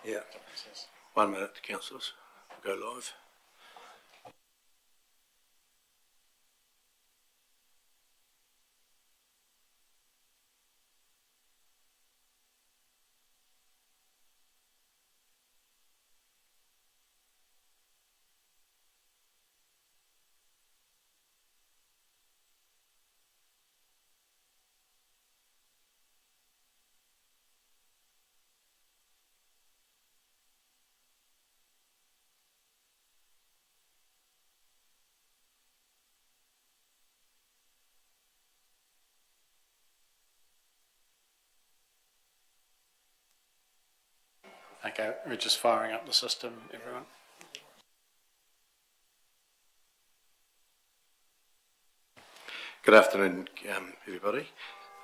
Yeah. 1 minute, councillors. We'll go live. Okay, we're just firing up the system, everyone. Good afternoon, everybody.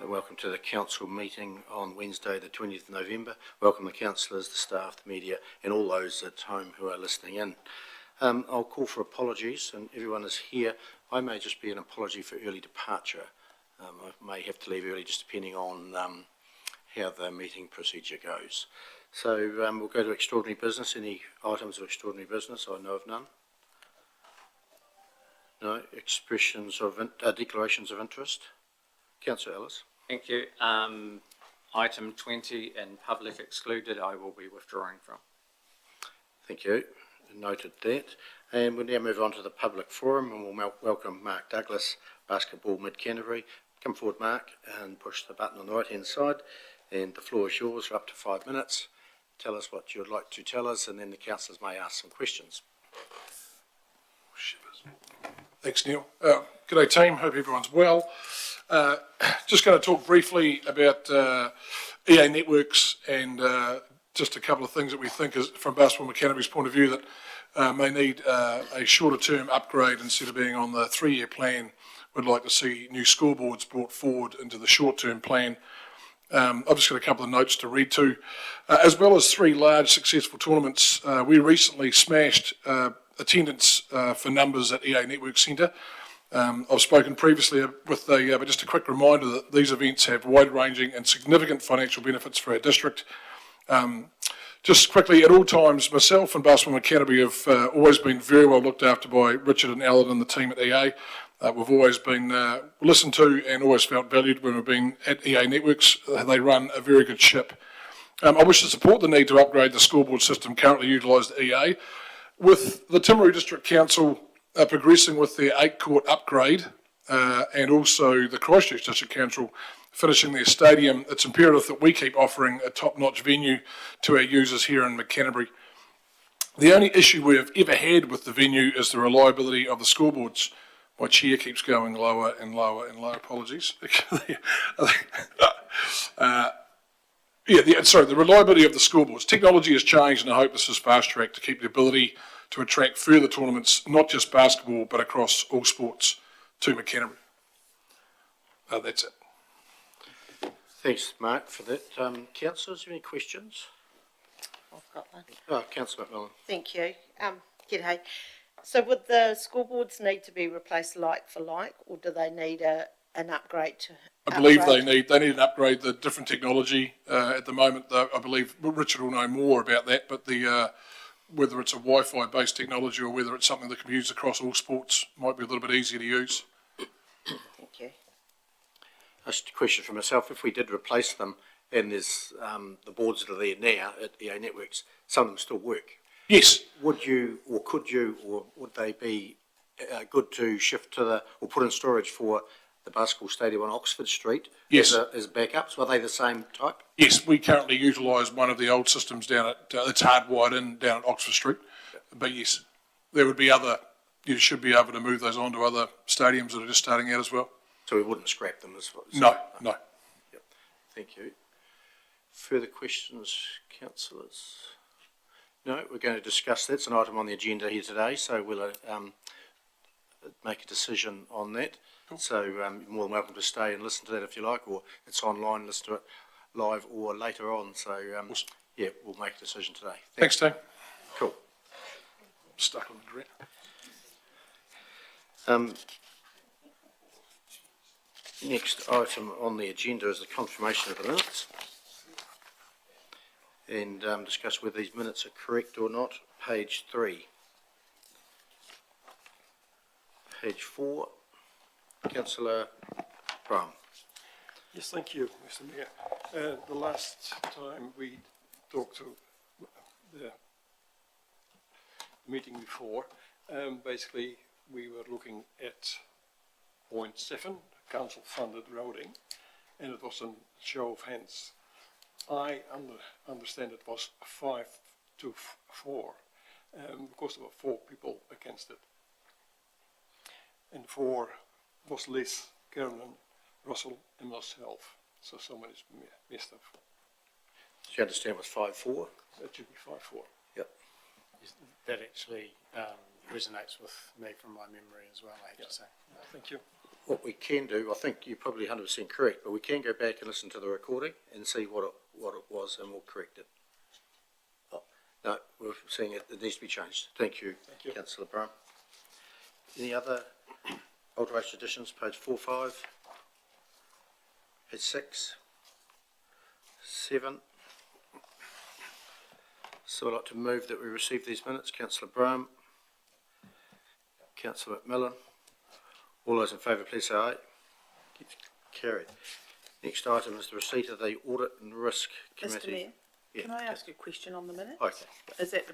Welcome to the council meeting on Wednesday, the 20th of November. Welcome the councillors, the staff, the media, and all those at home who are listening in. I'll call for apologies, and everyone is here. I may just be an apology for early departure. I may have to leave early just depending on how the meeting procedure goes. So we'll go to extraordinary business. Any items of extraordinary business? I know of none. No. Expressions of declarations of interest. Councillor Ellis. Thank you. Item 20 in public excluded, I will be withdrawing from. Thank you. Noted that. And we'll now move on to the public forum, and we'll welcome Mark Douglas, Basketball Mid Canterbury. Come forward, Mark, and push the button on the right-hand side. And the floor is yours for up to 5 minutes. Tell us what you would like to tell us, and then the councillors may ask some questions. Thanks, Neil. G'day, team. Hope everyone's well. Just going to talk briefly about EA networks and just a couple of things that we think is, from Basketball Mid Canterbury's point of view, that may need a shorter-term upgrade instead of being on the 3-year plan. We'd like to see new scoreboards brought forward into the short-term plan. I've just got a couple of notes to read to. As well as 3 large successful tournaments, we recently smashed attendance for numbers at EA Network Centre. I've spoken previously with but just a quick reminder that these events have wide-ranging and significant financial benefits for our district. Just quickly, at all times, myself and Basketball Mid Canterbury have always been very well looked after by Richard and Alan and the team at EA. We've always been listened to and always felt valued when we've been at EA Networks. They run a very good ship. I wish to support the need to upgrade the scoreboard system currently utilised at EA. With the Timaru District Council progressing with their 8-court upgrade and also the Christchurch District Council finishing their stadium, it's imperative that we keep offering a top-notch venue to our users here in Mid Canterbury. The only issue we have ever had with the venue is the reliability of the scoreboards. My chair keeps going lower and lower and lower. Apologies. The reliability of the scoreboards. Technology has changed, and I hope this is fast-tracked to keep the ability to attract further tournaments, not just basketball, but across all sports to Mid Canterbury. That's it. Thanks, Mark, for that. Councillors, any questions? I've got one. Oh, Councillor McMillan. Thank you. G'day. So would the scoreboards need to be replaced like for like, or do they need an upgrade to? I believe they need an upgrade. The different technology at the moment, though, I believe Richard will know more about that. But whether it's a Wi-Fi based technology or whether it's something that can be used across all sports might be a little bit easier to use. Thank you. Just a question for myself. If we did replace them, and there's the boards that are there now at EA Networks, some of them still work. Yes. Would you, or could you, or would they be good to shift to or put in storage for the basketball stadium on Oxford Street? Yes. As backups? Are they the same type? Yes, we currently utilise one of the old systems down at, it's hardwired in down at Oxford Street. Yep. But yes, there would be you should be able to move those onto other stadiums that are just starting out as well. So we wouldn't scrap them as well? No. Yep. Thank you. Further questions, councillors? No, we're going to discuss that. It's an item on the agenda here today, so we'll make a decision on that. Cool. So you're more than welcome to stay and listen to that if you like, or it's online, listen to it live or later on. So awesome. Yeah, we'll make a decision today. Thanks, team. Cool. I'm stuck on the ground. Next item on the agenda is the confirmation of the minutes. and discuss whether these minutes are correct or not. Page 3. Page 4. Councillor Brown. Yes, thank you, Mr. Mayor. The last time we talked to the meeting before, basically we were looking at point 7, council-funded roading, and it was a show of hands. I understand it was 5 to 4, because there were 4 people against it. And 4 was Liz, Carolyn, Russell and myself. So someone is missed up. Do you understand it was 5-4? That should be 5-4. Yep. That actually resonates with me from my memory as well, I have to say. Thank you. What we can do, I think you're probably 100% correct, but we can go back and listen to the recording and see what it was, and we'll correct it. Oh, no, we're seeing it needs to be changed. Thank you, Councillor Brown. Any other alteration additions? Page 4, 5, page 6, 7. So I'd like to move that we receive these minutes. Councillor Brown, Councillor McMillan. All those in favour, please say aye. Carried. Next item is the receipt of the Audit and Risk Committee. Mr. Mayor, Yeah. can I ask a question on the minutes? Okay. Is that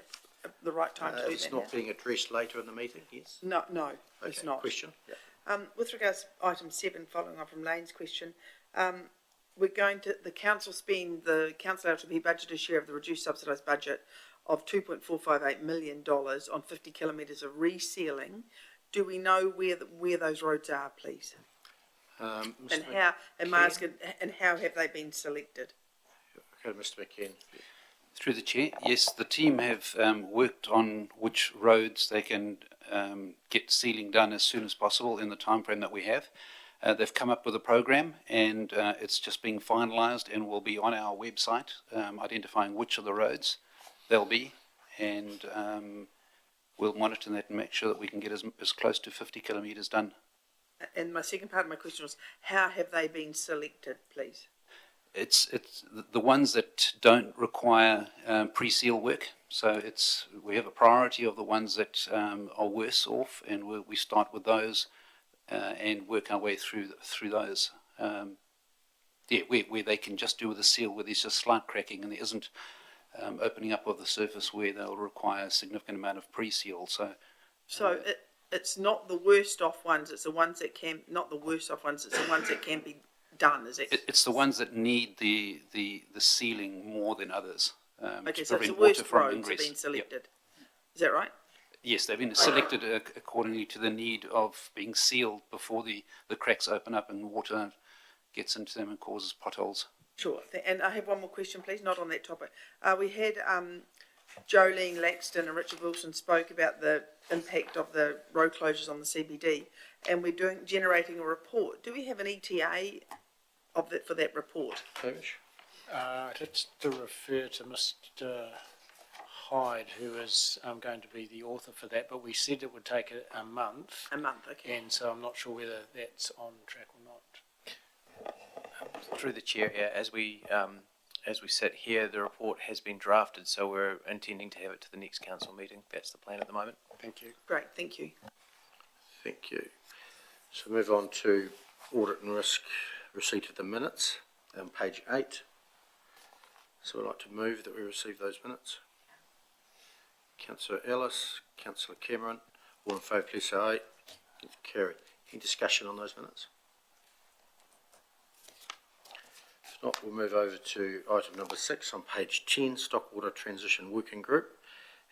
the right time to do It's that not now? being addressed later in the meeting, yes? No, it's Okay. not. Question? Yeah. With regards to item 7, following on from Lane's question, we're going to, the council to be budgeted a share of the reduced subsidised budget of $2.458 million on 50 kilometres of resealing. Do we know where those roads are, please? Mr. And how, am I asking, and how have they been selected? Okay, Mr. McKen. Through the chair, yes, the team have worked on which roads they can get sealing done as soon as possible in the timeframe that we have. They've come up with a program, and it's just being finalised and will be on our website, identifying which of the roads they'll be, and we'll monitor that and make sure that we can get as close to 50 kilometres done. And my second part of my question was, how have they been selected, please? It's the ones that don't require pre-seal work. So we have a priority of the ones that are worse off, and we start with those and work our way through those. Where they can just do with a seal, where there's just slight cracking and there isn't opening up of the surface where they'll require a significant amount of pre-seal. So it's not the worst off ones. It's the ones that can not the worst off ones. It's the ones that can be done. Is it? It's the ones that need the sealing more than others. Okay, to so it's the prevent worst water from roads have ingress. been selected. Yep. Is that right? Yes, they've been selected accordingly to the need of being sealed before the cracks open up and water gets into them and causes potholes. Sure. And I have one more question, please, not on that topic. We had Jolene Laxton and Richard Wilson spoke about the impact of the road closures on the CBD, and we're generating a report. Do we have an ETA for that report? Hamish? It's to refer to Mr. Hyde, who is going to be the author for that, but we said it would take a month. A month, okay. And so I'm not sure whether that's on track or not. Through the chair, as we sit here, the report has been drafted, so we're intending to have it to the next council meeting. That's the plan at the moment. Thank you. Great, thank you. Thank you. So move on to Audit and Risk receipt of the minutes, page 8. So I'd like to move that we receive those minutes. Councillor Ellis, Councillor Cameron, all in favour, please say aye. Carried. Any discussion on those minutes? If not, we'll move over to item number 6 on page 10, Stockwater Transition Working Group,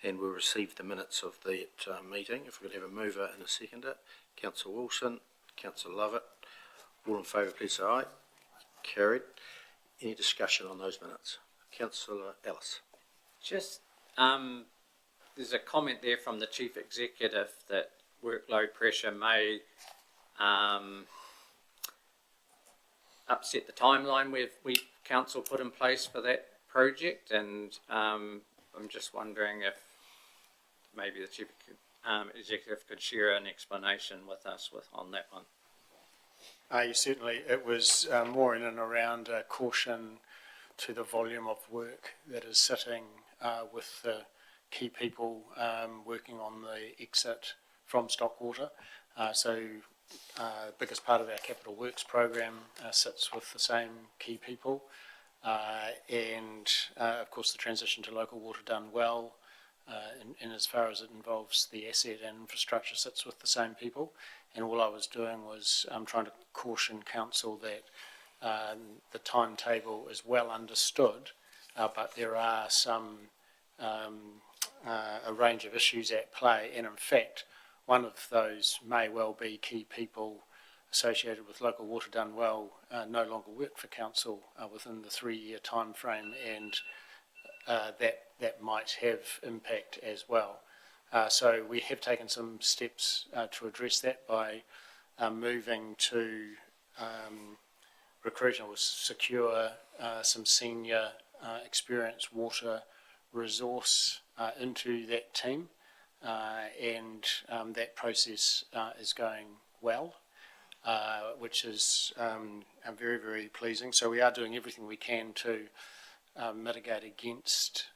and we'll receive the minutes of that meeting. If we could have a mover and a seconder. Councillor Wilson, Councillor Lovett, all in favour, please say aye. Carried. Any discussion on those minutes? Councillor Ellis. Just, there's a comment there from the Chief Executive that workload pressure may upset the timeline we council put in place for that project, and I'm just wondering if maybe the Chief Executive could share an explanation with us on that one. Certainly, it was more in and around caution to the volume of work that is sitting with the key people working on the exit from Stockwater. The biggest part of our capital works program sits with the same key people, and of course the transition to local water done well, in as far as it involves the asset and infrastructure, sits with the same people. And all I was doing was trying to caution council that the timetable is well understood, but there are a range of issues at play, and in fact one of those may well be key people associated with local water done well no longer work for council within the 3-year time frame, and that might have impact as well. So we have taken some steps to address that by moving to recruit or secure some senior experienced water resource into that team, and that process is going well, which is very, very pleasing. So we are doing everything we can to mitigate against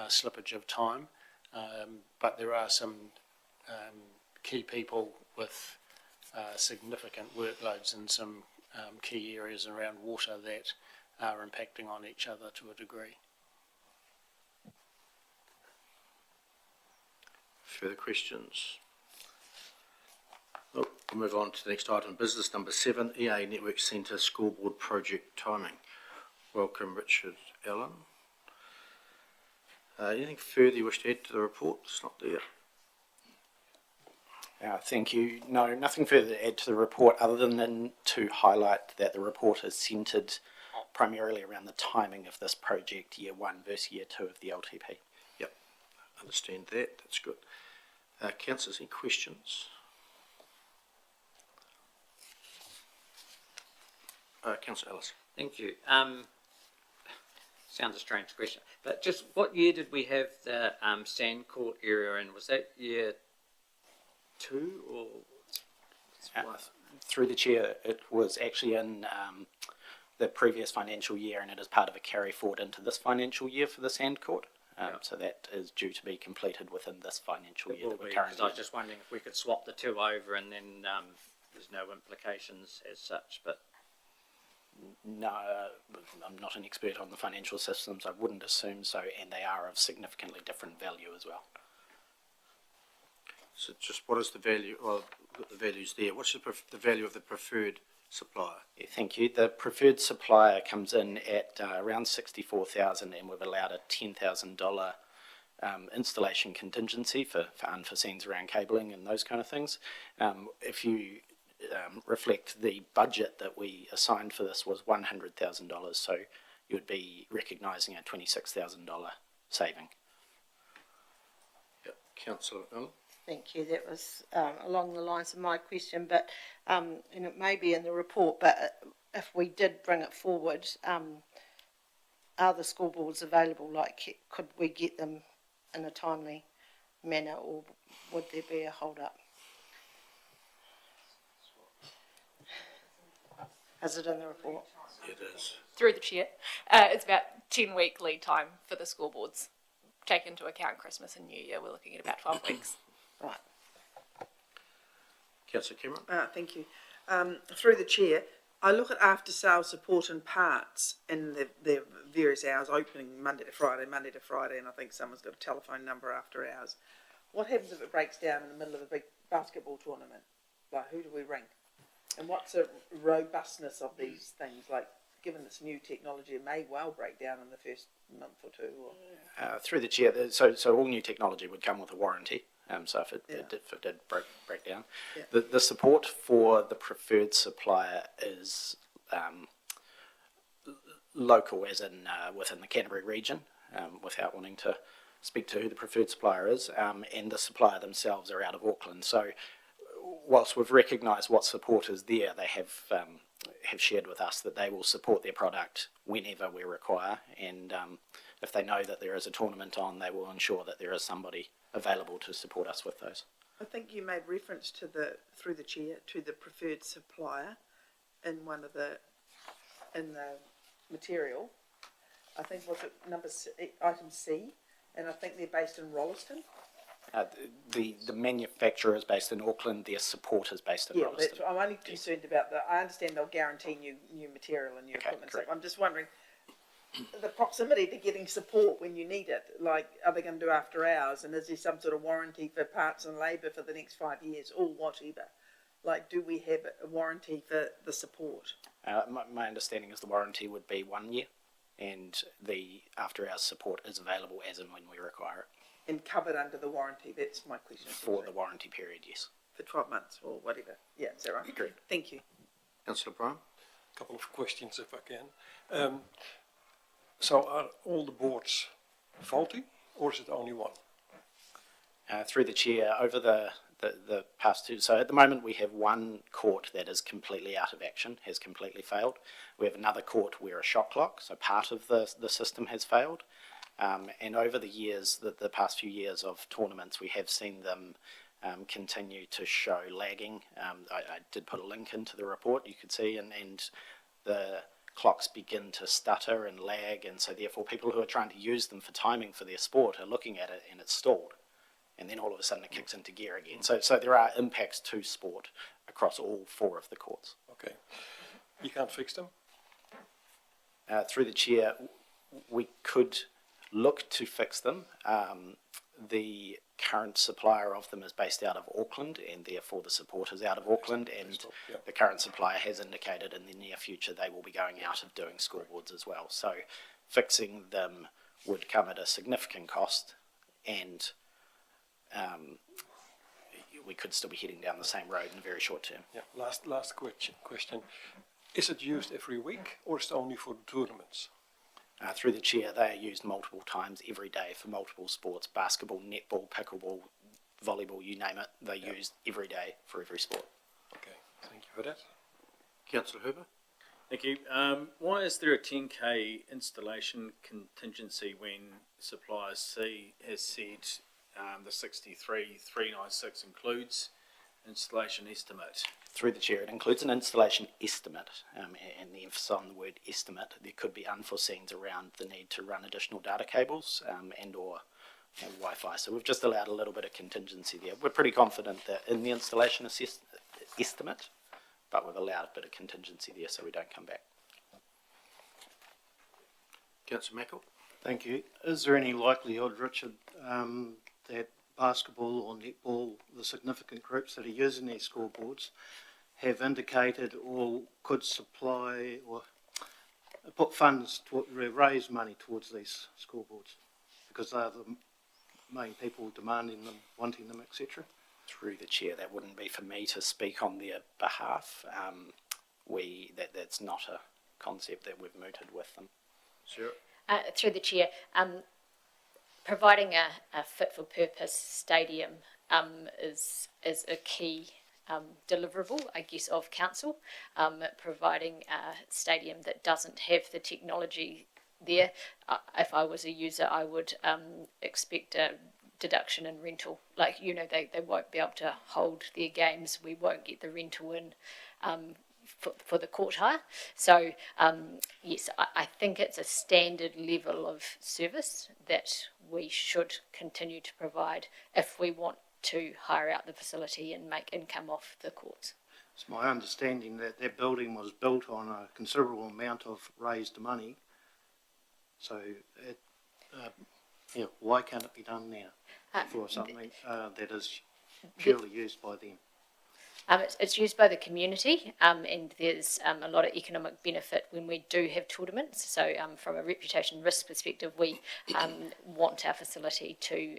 slippage of time, but there are some key people with significant workloads in some key areas around water that are impacting on each other to a degree. Further questions? We'll move on to the next item, business number 7, EA Network Centre scoreboard project timing. Welcome, Richard Allen. Anything further you wish to add to the report? It's not there. Thank you. No, nothing further to add to the report other than to highlight that the report is centred primarily around the timing of this project, year 1 versus year 2 of the LTP. Yep, understand that. That's good. Councillors, any questions? Councillor Ellis. Thank you. Sounds a strange question, but just what year did we have the sand court area in? Was that year 2 or? Through the chair, it was actually in the previous financial year, and it is part of a carry forward into this financial year for the sand court. So that is due to be completed within this financial year that we're currently in. I was just wondering if we could swap the two over and then there's no implications as such, but. No, I'm not an expert on the financial systems. I wouldn't assume so, and they are of significantly different value as well. So just what is the value? Well, the value's there. What's the value of the preferred supplier? Yeah, thank you. The preferred supplier comes in at around $64,000, and we've allowed a $10,000 installation contingency for unforeseens around cabling and those kind of things. If you reflect the budget that we assigned for this was $100,000, so you would be recognising a $26,000 saving. Yep, Councillor Allen. Thank you. That was along the lines of my question, but and it may be in the report, but if we did bring it forward, are the scoreboards available? Like, could we get them in a timely manner, or would there be a hold up? Is it in the report? It is. Through the chair, it's about 10-week lead time for the scoreboards. Take into account Christmas and New Year, we're looking at about 12 weeks. Right. Councillor Cameron. Thank you. Through the chair, I look at after sales support and parts in the various hours, opening Monday to Friday, and I think someone's got a telephone number after hours. What happens if it breaks down in the middle of a big basketball tournament? Like, who do we ring? And what's the robustness of these things? Like, given this new technology, it may well break down in the first month or two. Or... Through the chair, so all new technology would come with a warranty. So if it did break down, the support for the preferred supplier is local, as in within the Canterbury region, without wanting to speak to who the preferred supplier is, and the supplier themselves are out of Auckland. So whilst we've recognised what support is there, they have shared with us that they will support their product whenever we require, and if they know that there is a tournament on, they will ensure that there is somebody available to support us with those. I think you made reference to through the chair, to the preferred supplier in the material. I think was it item C, and I think they're based in Rolleston. The manufacturer is based in Auckland, their support is based in Rolleston. I'm only concerned about I understand they'll guarantee new material and new equipment. So I'm just wondering, the proximity to getting support when you need it, like, are they going to do after hours, and is there some sort of warranty for parts and labour for the next 5 years, or whatever? Like, do we have a warranty for the support? My understanding is the warranty would be 1 year, and the after-hours support is available as and when we require it. And covered under the warranty, that's my question. For the warranty period, yes. For 12 months or whatever. Yeah, is that right? Correct. Thank you. Councillor Bryan? A couple of questions if I can. So are all the boards faulty, or is it only one? Through the chair, over the past two, so at the moment we have one court that is completely out of action, has completely failed. We have another court where a shot clock, so part of the system has failed. And over the years, the past few years of tournaments, we have seen them continue to show lagging. I did put a link into the report, you could see, and the clocks begin to stutter and lag, and so therefore people who are trying to use them for timing for their sport are looking at it and it's stalled. And then all of a sudden it kicks into gear again. So there are impacts to sport across all 4 of the courts. Okay. You can't fix them? Through the chair, we could look to fix them. The current supplier of them is based out of Auckland, and therefore the support is out of Auckland, and the current supplier has indicated in the near future they will be going out of doing scoreboards as well. So fixing them would come at a significant cost, and we could still be heading down the same road in the very short term. Yeah. Last question. Is it used every week, or is it only for the tournaments? Through the chair, they are used multiple times every day for multiple sports: basketball, netball, pickleball, volleyball, you name it. They're used every day for every sport. Okay, thank you for that. Councillor Huber? Thank you. Why is there a 10K installation contingency when supplier C has said the 63,396 includes installation estimate? Through the chair, it includes an installation estimate, and the emphasis on the word estimate. There could be unforeseens around the need to run additional data cables and or Wi-Fi. So we've just allowed a little bit of contingency there. We're pretty confident that in the installation estimate, but we've allowed a bit of contingency there so we don't come back. Councillor Mackel? Thank you. Is there any likelihood, Richard, that basketball or netball, the significant groups that are using these scoreboards, have indicated or could supply or put funds to raise money towards these scoreboards because they are the main people demanding them, wanting them, etc.? Through the chair, that wouldn't be for me to speak on their behalf. That's not a concept that we've mooted with them. Sure. Through the chair, providing a fit-for-purpose stadium is a key deliverable, I guess, of council. Providing a stadium that doesn't have the technology there, if I was a user, I would expect a deduction in rental. Like, they won't be able to hold their games. We won't get the rental in for the court hire. So, yes, I think it's a standard level of service that we should continue to provide if we want to hire out the facility and make income off the courts. It's my understanding that that building was built on a considerable amount of raised money. So, why can't it be done now for something that is purely used by them? It's used by the community, and there's a lot of economic benefit when we do have tournaments. So from a reputation risk perspective, we want our facility to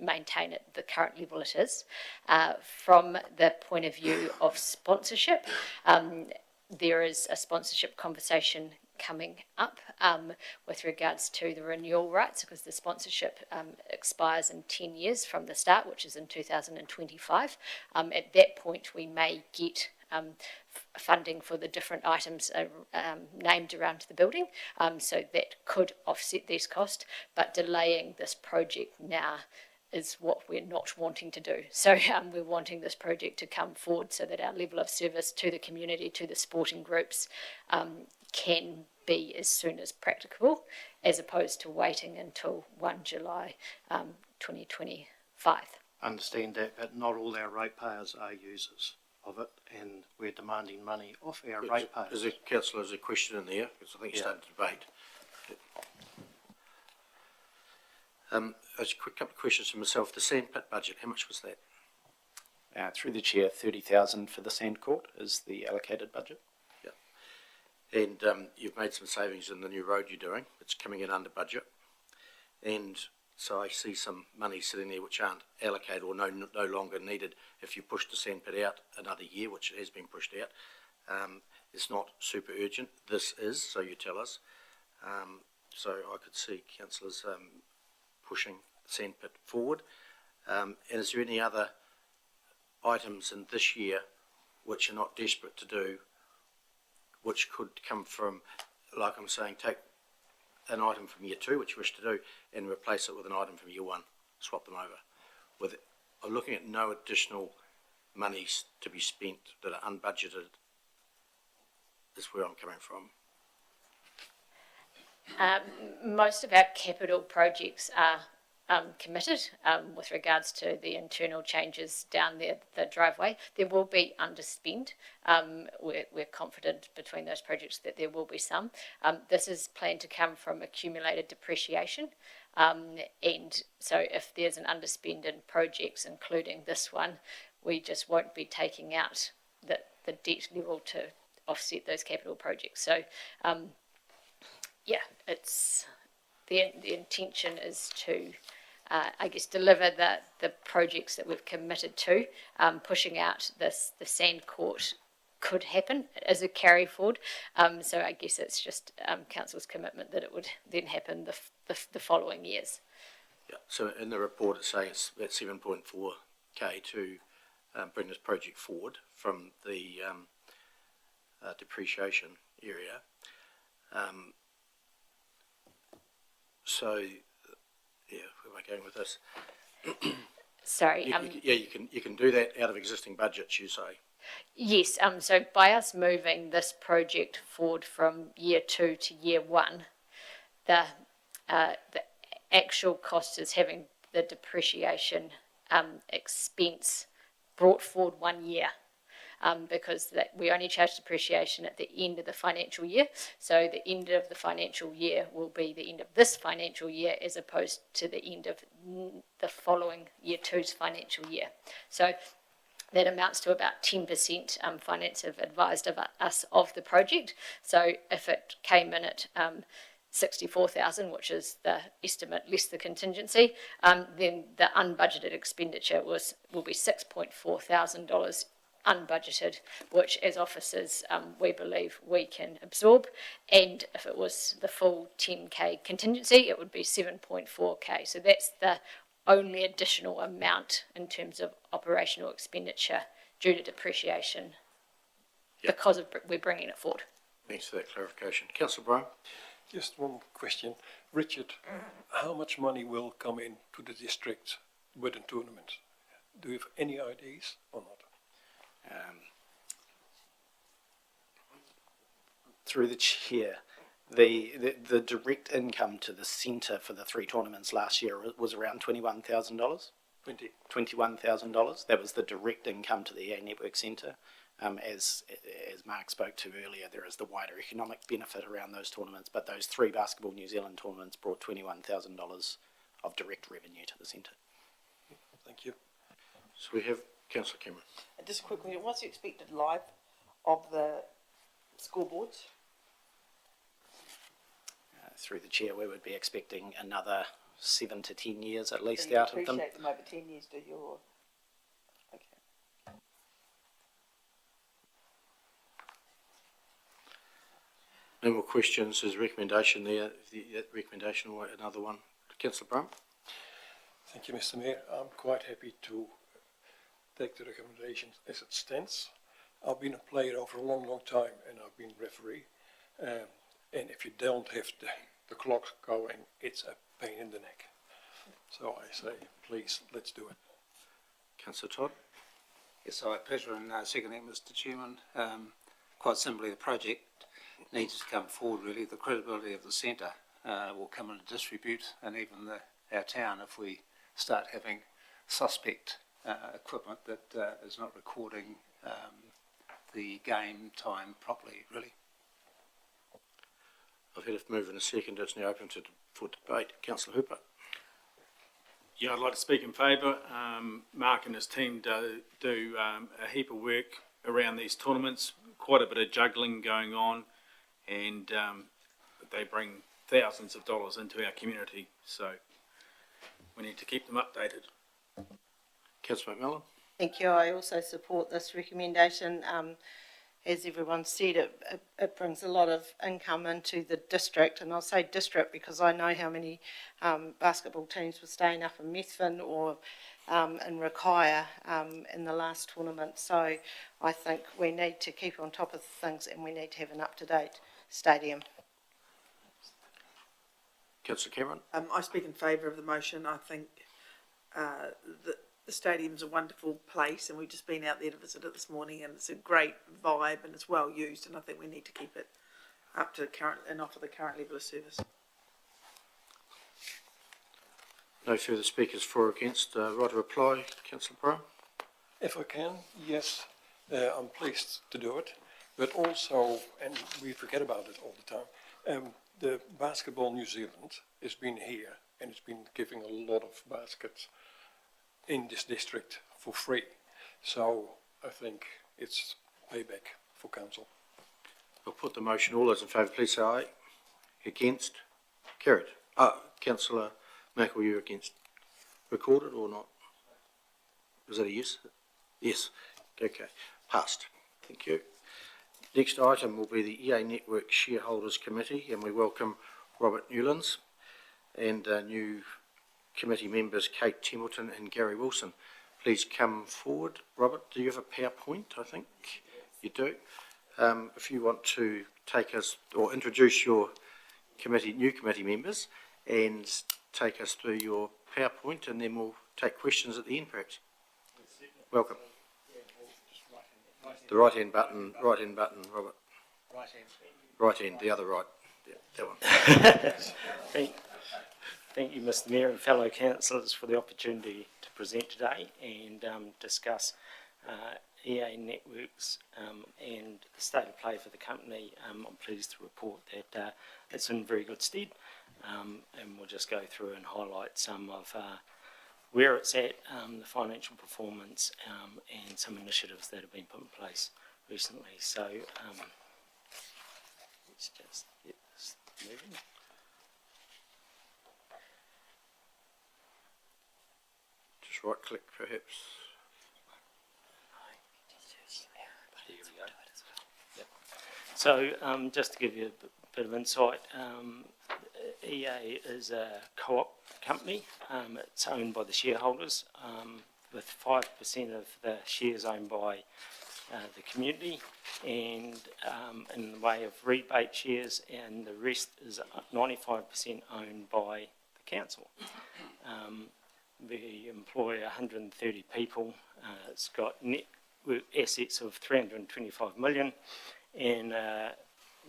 maintain at the current level it is. From the point of view of sponsorship, there is a sponsorship conversation coming up with regards to the renewal rights, because the sponsorship expires in 10 years from the start, which is in 2025. At that point, we may get funding for the different items named around the building, so that could offset these costs, but delaying this project now is what we're not wanting to do. So we're wanting this project to come forward so that our level of service to the community, to the sporting groups, can be as soon as practicable, as opposed to waiting until 1 July 2025. Understand that, but not all our ratepayers are users of it, and we're demanding money off our ratepayers. Councillor, there's a question in there, because I think you started to debate. Just a quick couple of questions for myself. The sandpit budget, how much was that? Through the chair, 30,000 for the sand court is the allocated budget. Yeah. And you've made some savings in the new road you're doing. It's coming in under budget. And so I see some money sitting there which aren't allocated or no longer needed if you push the sandpit out another year, which has been pushed out. It's not super urgent. This is, so you tell us. So I could see councillors pushing the sandpit forward. And is there any other items in this year which are not desperate to do, which could come from, like I'm saying, take an item from year 2, which you wish to do, and replace it with an item from year 1, swap them over. With I'm looking at no additional monies to be spent that are unbudgeted, is where I'm coming from. Most of our capital projects are committed with regards to the internal changes down there, the driveway. There will be underspend. We're confident between those projects that there will be some. This is planned to come from accumulated depreciation. And so if there's an underspend in projects, including this one, we just won't be taking out the debt level to offset those capital projects. So, yeah, it's the intention is to I guess deliver the projects that we've committed to. Pushing out the sand court could happen as a carry forward. So I guess it's just council's commitment that it would then happen the following years. Yeah. So in the report it's saying it's at 7.4k to bring this project forward from the depreciation area. So. Yeah, where am I going with this? Sorry. You can do that out of existing budgets, you say? Yes. So by us moving this project forward from year 2 to year 1, the actual cost is having the depreciation expense brought forward 1 year. Because we only charge depreciation at the end of the financial year. So the end of the financial year will be the end of this financial year as opposed to the end of the following year 2's financial year. So that amounts to about 10% finance have advised of us of the project. So if it came in at 64,000, which is the estimate less the contingency, then the unbudgeted expenditure will be $6,400 unbudgeted, which as officers we believe we can absorb, and if it was the full 10k contingency it would be 7.4k. So that's the only additional amount in terms of operational expenditure due to depreciation. Yep. Because we're bringing it forward. Thanks for that clarification. Councillor Brown? Just one question. Richard, how much money will come in to the district with the tournament? Do you have any ideas or not? Through the chair, the direct income to the centre for the 3 tournaments last year was around $21,000. $21,000. That was the direct income to the EA Network Centre. As Mark spoke to earlier, there is the wider economic benefit around those tournaments, but those 3 Basketball New Zealand tournaments brought $21,000 of direct revenue to the centre. Thank you. So we have Councillor Cameron. Just quickly, what's the expected life of the scoreboards? Through the chair, we would be expecting another 7 to 10 years at least out of them. Appreciate them over 10 years, do you? Or? Okay. No more questions. There's a recommendation there. That recommendation or another one. Councillor Brown? Thank you, Mr. Mayor. I'm quite happy to take the recommendations as it stands. I've been a player over a long, long time, and I've been referee. And if you don't have the clock going, it's a pain in the neck. So I say, please, let's do it. Councillor Todd? Yes, I have pleasure in seconding Mr. Chairman. Quite simply, the project needs to come forward really. The credibility of the centre will come into disrepute, and even our town, if we start having suspect equipment that is not recording the game time properly, really. I've had a move in a second. It's now open for debate. Councillor Hooper. Yeah, I'd like to speak in favour. Mark and his team do a heap of work around these tournaments, quite a bit of juggling going on, and they bring thousands of dollars into our community, so we need to keep them updated. Councillor McMillan. Thank you. I also support this recommendation. As everyone said, it brings a lot of income into the district, and I'll say district because I know how many basketball teams were staying up in Methven or in Rakaya in the last tournament. So I think we need to keep on top of things, and we need to have an up-to-date stadium. Councillor Cameron. I speak in favour of the motion. I think the stadium's a wonderful place, and we've just been out there to visit it this morning, and it's a great vibe and it's well used, and I think we need to keep it up to current and offer the current level of service. No further speakers for or against. Right to reply, Councillor Brown. If I can, yes, I'm pleased to do it, but also, and we forget about it all the time, the Basketball New Zealand has been here and it's been giving a lot of baskets in this district for free. So I think it's payback for council. I'll put the motion. All those in favour, please say aye. Against? Carried. Councillor Mack, were you against? Recorded or not? Was that a yes? Yes. Okay. Passed. Thank you. Next item will be the EA Network Shareholders Committee, and we welcome Robert Newlands and new committee members Kate Templeton and Gary Wilson. Please come forward. Robert, do you have a PowerPoint? I think you do. If you want to take us or introduce your new committee members and take us through your PowerPoint, and then we'll take questions at the end perhaps. Welcome. The right hand button, Robert. Right hand, the other right. Yeah, that one. Thank you, Mr Mayor and fellow councillors, for the opportunity to present today and discuss EA Networks and the state of play for the company. I'm pleased to report that it's in very good stead, and we'll just go through and highlight some of where it's at, the financial performance, and some initiatives that have been put in place recently. So let's just get this moving. Just right click perhaps. Here we go. Yep. So just to give you a bit of insight, EA is a co-op company. It's owned by the shareholders, with 5% of the shares owned by the community, and in the way of rebate shares, and the rest is 95% owned by the council. We employ 130 people. It's got net assets of 325 million and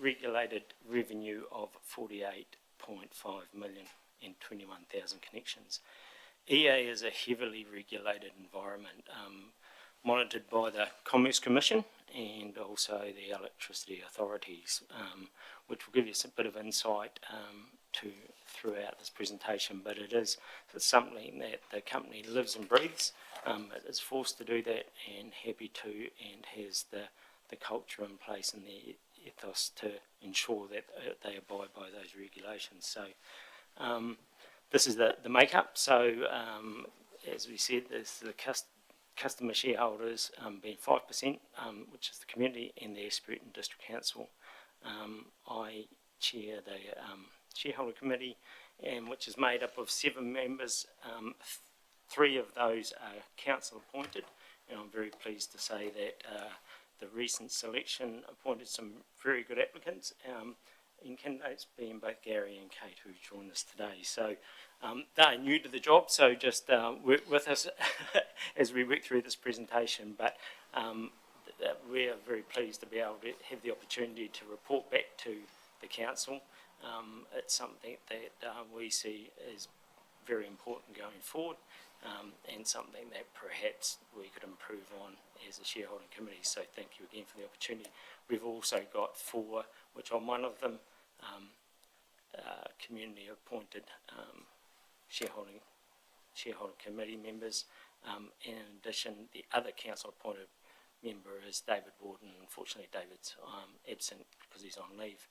regulated revenue of 48.5 million and 21,000 connections. EA is a heavily regulated environment, monitored by the Commerce Commission and also the electricity authorities, which will give you a bit of insight throughout this presentation, but it's something that the company lives and breathes. It is forced to do that and happy to, and has the culture in place and the ethos to ensure that they abide by those regulations. So this is the makeup. So as we said, there's the customer shareholders being 5%, which is the community, and the Ashburton District Council. I chair the Shareholder Committee, and which is made up of 7 members. 3 of those are council appointed, and I'm very pleased to say that the recent selection appointed some very good applicants, in candidates being both Gary and Kate, who joined us today. So they're new to the job, so just work with us as we work through this presentation. But we are very pleased to be able to have the opportunity to report back to the council. It's something that we see as very important going forward, and something that perhaps we could improve on as a shareholding committee. So thank you again for the opportunity. We've also got 4, which I'm one of them, community appointed shareholding committee members. In addition, the other council appointed member is David Warden. Unfortunately, David's absent because he's on leave.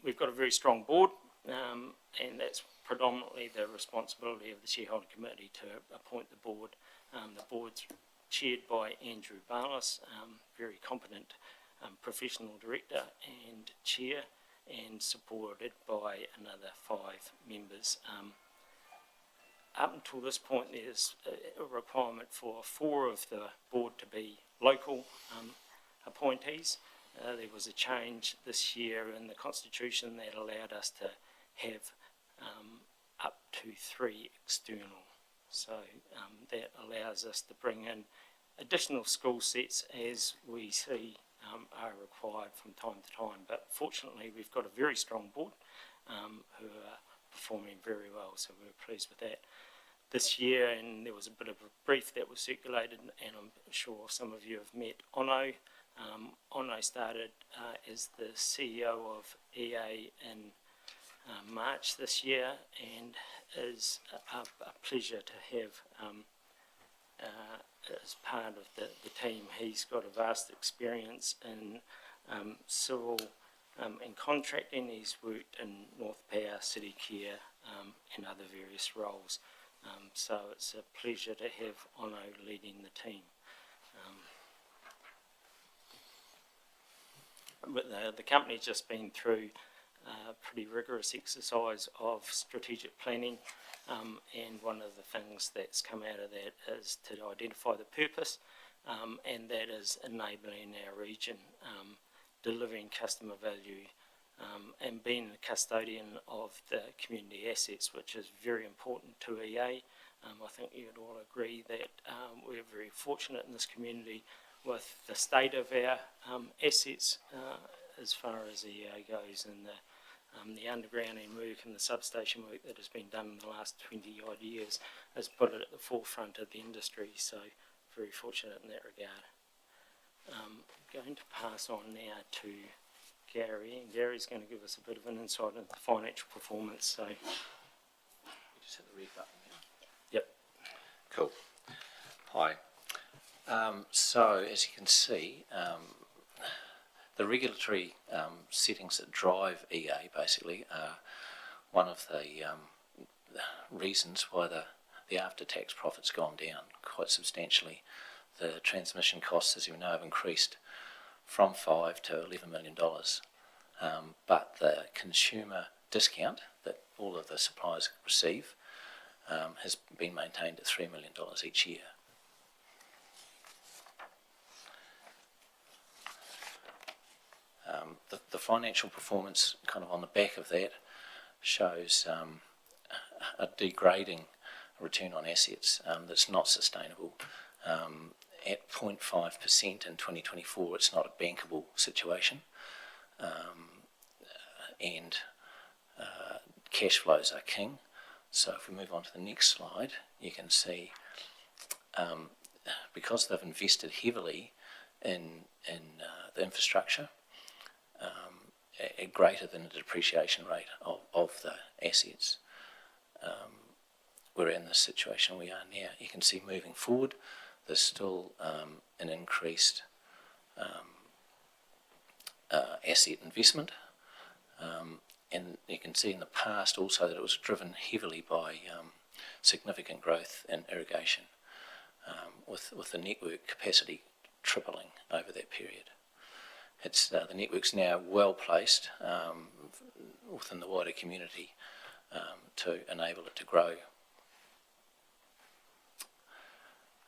We've got a very strong board, and that's predominantly the responsibility of the shareholding committee to appoint the board. The board's chaired by Andrew Barrhill, very competent professional director and chair, and supported by another 5 members. Up until this point, there's a requirement for 4 of the board to be local appointees. There was a change this year in the constitution that allowed us to have up to 3 external. So that allows us to bring in additional skill sets as we see are required from time to time. But fortunately, we've got a very strong board who are performing very well, so we're pleased with that. This year, and there was a bit of a brief that was circulated, and I'm sure some of you have met Ono. Ono started as the CEO of EA in March this year, and is a pleasure to have as part of the team. He's got a vast experience in civil and contracting. He's worked in North Power, City Care, and other various roles. So it's a pleasure to have Ono leading the team. But the company's just been through a pretty rigorous exercise of strategic planning, and one of the things that's come out of that is to identify the purpose, and that is enabling our region, delivering customer value, and being a custodian of the community assets, which is very important to EA. I think you'd all agree that we're very fortunate in this community with the state of our assets as far as EA goes, and the undergrounding work and the substation work that has been done in the last 20 odd years has put it at the forefront of the industry, so very fortunate in that regard. I'm going to pass on now to Gary, and Gary's going to give us a bit of an insight into the financial performance. So, You just hit the red button now. Yep. Cool. Hi. So, as you can see, the regulatory settings that drive EA basically are one of the reasons why the after-tax profit's gone down quite substantially. The transmission costs, as you know, have increased from $5 to $11 million, but the consumer discount that all of the suppliers receive has been maintained at $3 million each year. The financial performance kind of on the back of that shows a degrading return on assets that's not sustainable. At 0.5% in 2024, it's not a bankable situation, and cash flows are king. So if we move on to the next slide, you can see because they've invested heavily in the infrastructure, at greater than the depreciation rate of the assets, we're in the situation we are now. You can see moving forward, there's still an increased asset investment, and you can see in the past also that it was driven heavily by significant growth in irrigation, with the network capacity tripling over that period. It's the network's now well placed within the wider community to enable it to grow.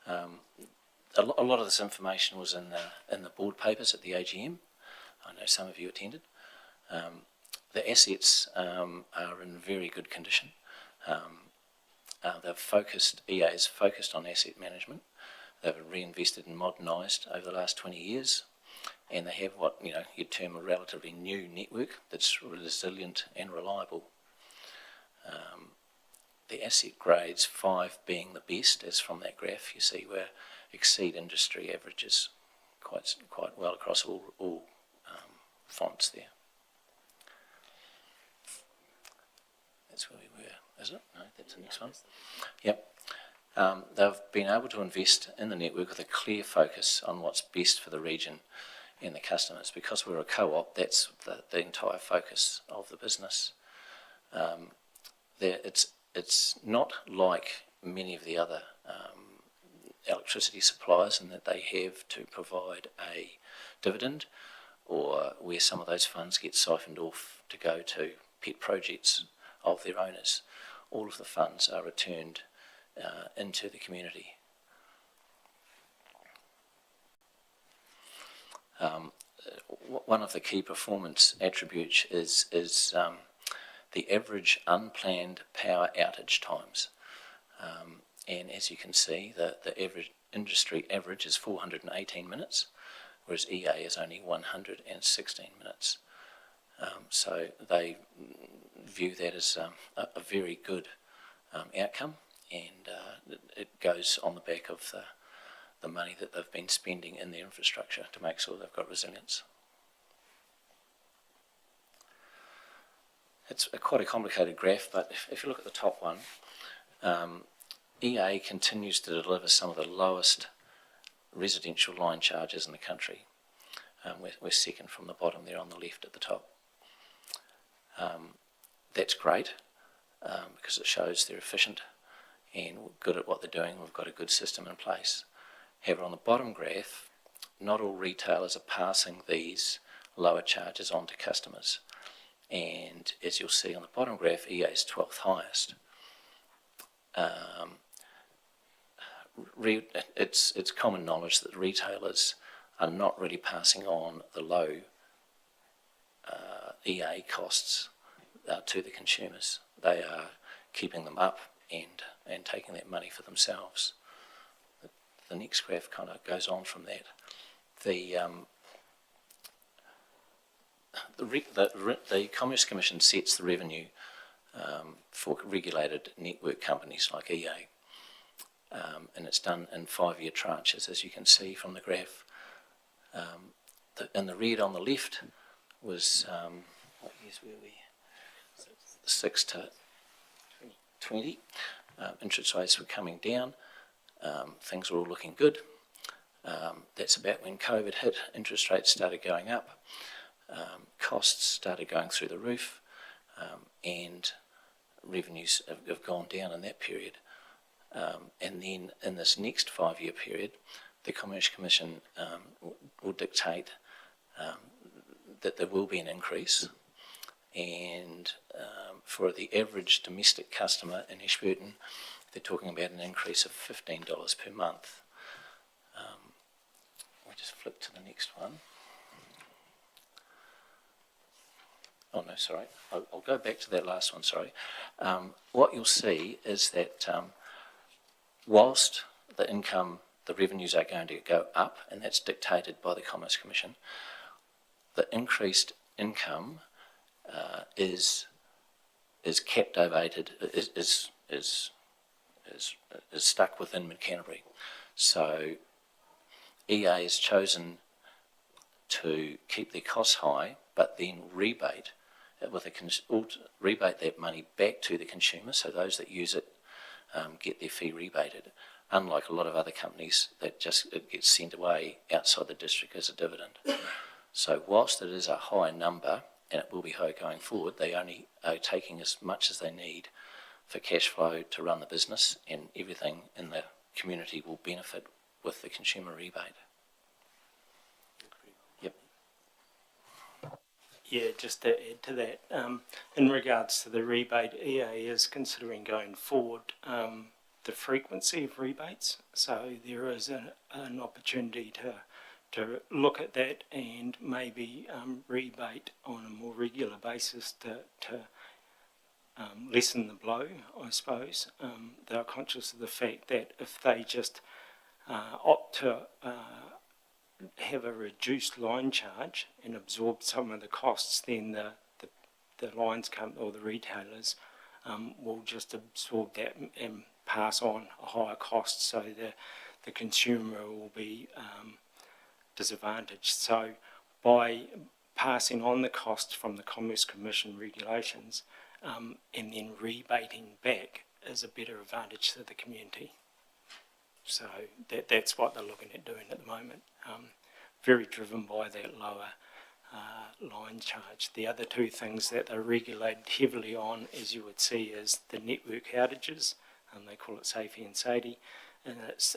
A lot of this information was in the board papers at the AGM. I know some of you attended. The assets are in very good condition. EA is focused on asset management. they've reinvested and modernised over the last 20 years, and they have what you'd term a relatively new network that's resilient and reliable. The asset grades, 5 being the best, as from that graph you see, where exceed industry averages quite well across all fonts there. That's where we were, is it? No, that's the next one. Yep. They've been able to invest in the network with a clear focus on what's best for the region and the customers. Because we're a co-op, that's the entire focus of the business. It's not like many of the other electricity suppliers in that they have to provide a dividend, or where some of those funds get siphoned off to go to pet projects of their owners. All of the funds are returned into the community. One of the key performance attributes is the average unplanned power outage times. And as you can see, the average industry average is 418 minutes, whereas EA is only 116 minutes. So they view that as a very good outcome, and it goes on the back of the money that they've been spending in their infrastructure to make sure they've got resilience. It's quite a complicated graph, but if you look at the top one, EA continues to deliver some of the lowest residential line charges in the country. We're second from the bottom there on the left at the top. That's great because it shows they're efficient and good at what they're doing. We've got a good system in place. However, on the bottom graph, not all retailers are passing these lower charges on to customers. And as you'll see on the bottom graph, EA is 12th highest. It's common knowledge that retailers are not really passing on the low EA costs to the consumers. They are keeping them up and taking that money for themselves. The next graph kind of goes on from that. The Commerce Commission sets the revenue for regulated network companies like EA, and it's done in 5-year tranches, as you can see from the graph. In the red on the left was what years were we? 6 to 20. Interest rates were coming down. Things were all looking good. That's about when COVID hit. Interest rates started going up. Costs started going through the roof, and revenues have gone down in that period. And then in this next 5-year period, the Commerce Commission will dictate that there will be an increase, and for the average domestic customer in Ashburton, they're talking about an increase of $15 per month. We'll just flip to the next one. Oh no, sorry, I'll go back to that last one, sorry. What you'll see is that whilst the revenues are going to go up, and that's dictated by the Commerce Commission, the increased income is captivated, is stuck within Canterbury. So EA has chosen to keep their costs high, but then rebate that money back to the consumer, so those that use it get their fee rebated, unlike a lot of other companies that it gets sent away outside the district as a dividend. So whilst it is a high number, and it will be high going forward, they only are taking as much as they need for cash flow to run the business, and everything in the community will benefit with the consumer rebate. Yep. Yeah, just to add to that, in regards to the rebate, EA is considering going forward the frequency of rebates. So there is an opportunity to look at that and maybe rebate on a more regular basis to lessen the blow, I suppose. They're conscious of the fact that if they just opt to have a reduced line charge and absorb some of the costs, then the lines or the retailers will just absorb that and pass on a higher cost, so the consumer will be disadvantaged. So by passing on the costs from the Commerce Commission regulations and then rebating back is a better advantage to the community. So that's what they're looking at doing at the moment. Very driven by that lower line charge. The other two things that they're regulated heavily on, as you would see, is the network outages, and they call it SAFE and SADI, and it's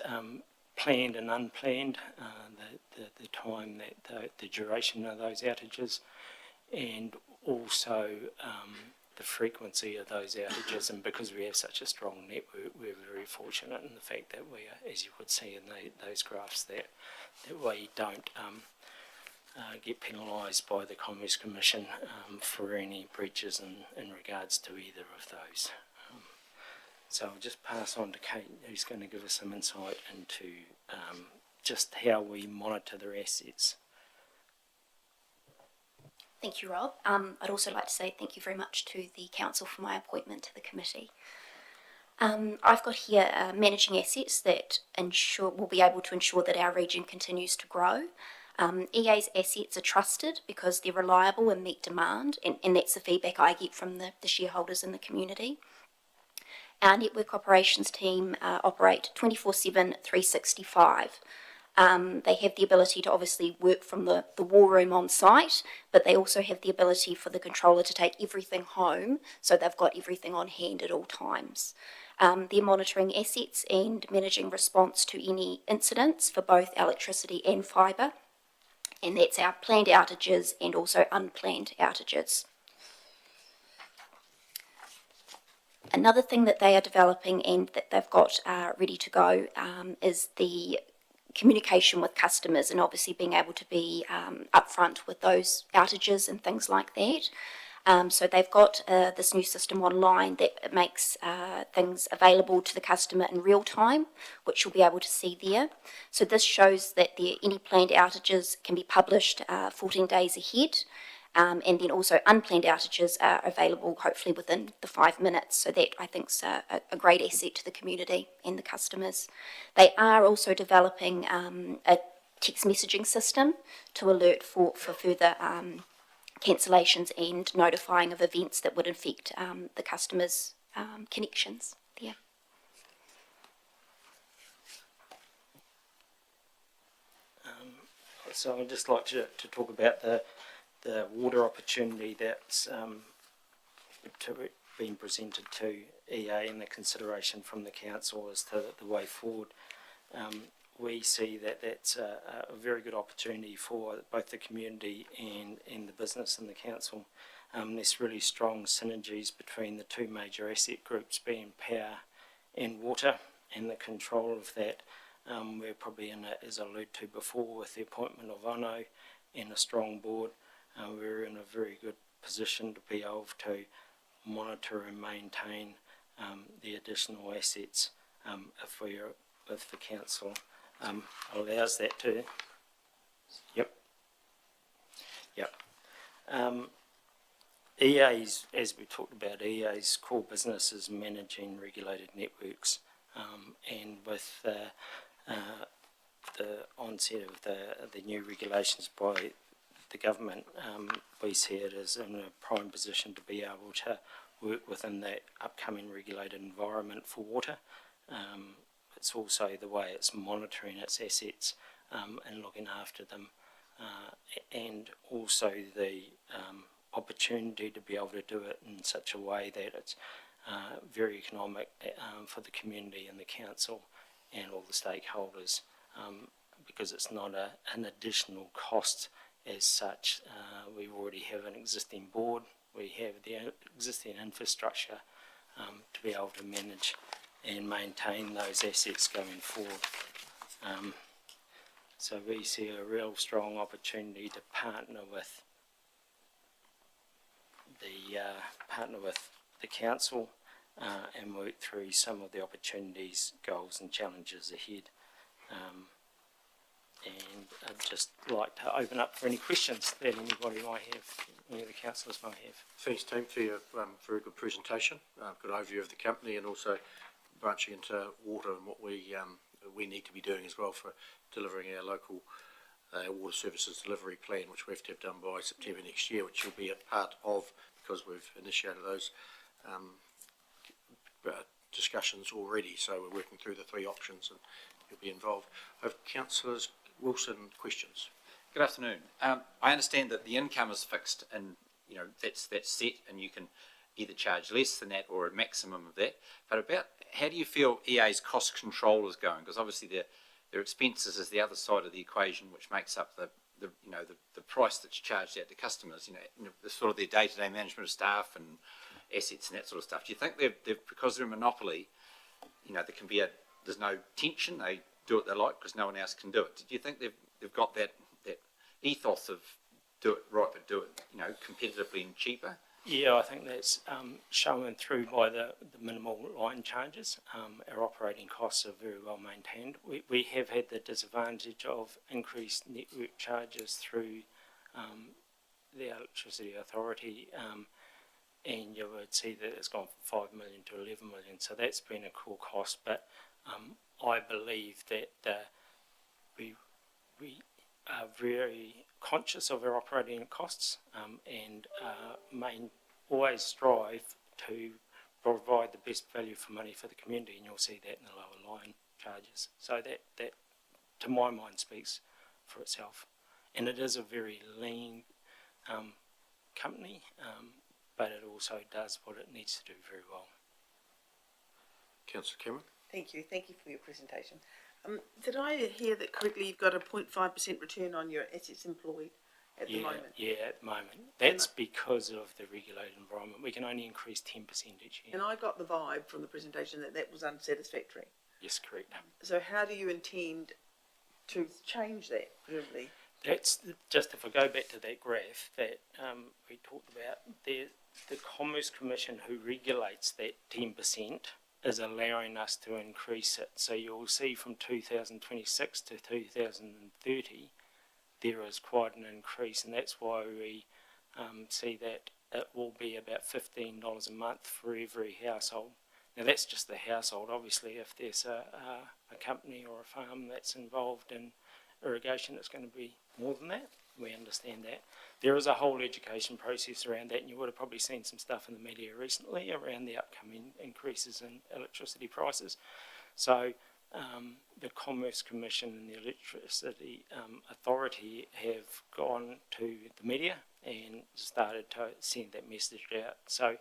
planned and unplanned, the time that the duration of those outages, and also the frequency of those outages. And because we have such a strong network, we're very fortunate in the fact that we are, as you would see in those graphs, that we don't get penalised by the Commerce Commission for any breaches in regards to either of those. So I'll just pass on to Kate, who's going to give us some insight into just how we monitor their assets. Thank you, Rob. I'd also like to say thank you very much to the Council for my appointment to the committee. I've got here managing assets that will be able to ensure that our region continues to grow. EA's assets are trusted because they're reliable and meet demand, and that's the feedback I get from the shareholders in the community. Our network operations team operate 24/7, 365. They have the ability to obviously work from the war room on site, but they also have the ability for the controller to take everything home, so they've got everything on hand at all times. They're monitoring assets and managing response to any incidents for both electricity and fibre, and that's our planned outages and also unplanned outages. Another thing that they are developing and that they've got ready to go is the communication with customers, and obviously being able to be upfront with those outages and things like that. So they've got this new system online that makes things available to the customer in real time, which you'll be able to see there. So this shows that any planned outages can be published 14 days ahead. And then also unplanned outages are available hopefully within the 5 minutes. So that I think is a great asset to the community and the customers. They are also developing a text messaging system to alert for further cancellations and notifying of events that would affect the customers' connections there. So I'd just like to talk about the water opportunity that's been presented to EA and the consideration from the council as to the way forward. We see that that's a very good opportunity for both the community and the business and the council. There's really strong synergies between the two major asset groups, being power and water, and the control of that. We're probably in, as I alluded to before, with the appointment of Ono and a strong board, we're in a very good position to be able to monitor and maintain the additional assets if the council allows that to. Yep. EA's, as we talked about, EA's core business is managing regulated networks, and with the onset of the new regulations by the government, we see it as in a prime position to be able to work within that upcoming regulated environment for water. It's also the way it's monitoring its assets and looking after them, and also the opportunity to be able to do it in such a way that it's very economic for the community and the council and all the stakeholders, because it's not an additional cost as such. We already have an existing board, we have the existing infrastructure to be able to manage and maintain those assets going forward. So we see a real strong opportunity to partner with the council and work through some of the opportunities, goals and challenges ahead. And I'd just like to open up for any questions that anybody might have, any of the councillors might have. Thanks, team, for your very good presentation, good overview of the company, and also branching into water and what we need to be doing as well for delivering our local water services delivery plan, which we have to have done by September next year, which you'll be a part of because we've initiated those discussions already. So we're working through the three options and you'll be involved. I have Councillors Wilson questions. Good afternoon. I understand that the income is fixed and, you know, that's set and you can either charge less than that or a maximum of that. But about how do you feel EA's cost control is going? Because obviously their expenses is the other side of the equation, which makes up the price that's charged out to customers. You know, the sort of their day-to-day management of staff and assets and that sort of stuff. Do you think they've because they're a monopoly, you know, there's no tension? They do what they like because no one else can do it. Do you think they've got that ethos of do it right but do it, you know, competitively and cheaper? Yeah, I think that's shown through by the minimal line charges. Our operating costs are very well maintained. We have had the disadvantage of increased network charges through the Electricity Authority, and you would see that it's gone from 5 million to 11 million, so that's been a core cost. But I believe that we are very conscious of our operating costs and always strive to provide the best value for money for the community, and you'll see that in the lower line charges. So that to my mind speaks for itself. And it is a very lean company, but it also does what it needs to do very well. Councillor Cameron. Thank you for your presentation. Did I hear that correctly? You've got a 0.5% return on your assets employed at the moment? Yeah, at the moment. That's because of the regulated environment. We can only increase 10% each year. And I got the vibe from the presentation that was unsatisfactory. Yes, correct. So how do you intend to change that, presumably? That's just, if I go back to that graph that we talked about, the Commerce Commission who regulates that 10% is allowing us to increase it. So you'll see from 2026 to 2030 there is quite an increase, and that's why we see that it will be about $15 a month for every household. Now that's just the household. Obviously if there's a company or a farm that's involved in irrigation, it's going to be more than that. We understand that. There is a whole education process around that, and you would have probably seen some stuff in the media recently around the upcoming increases in electricity prices. So the Commerce Commission and the Electricity Authority have gone to the media and started to send that message out. So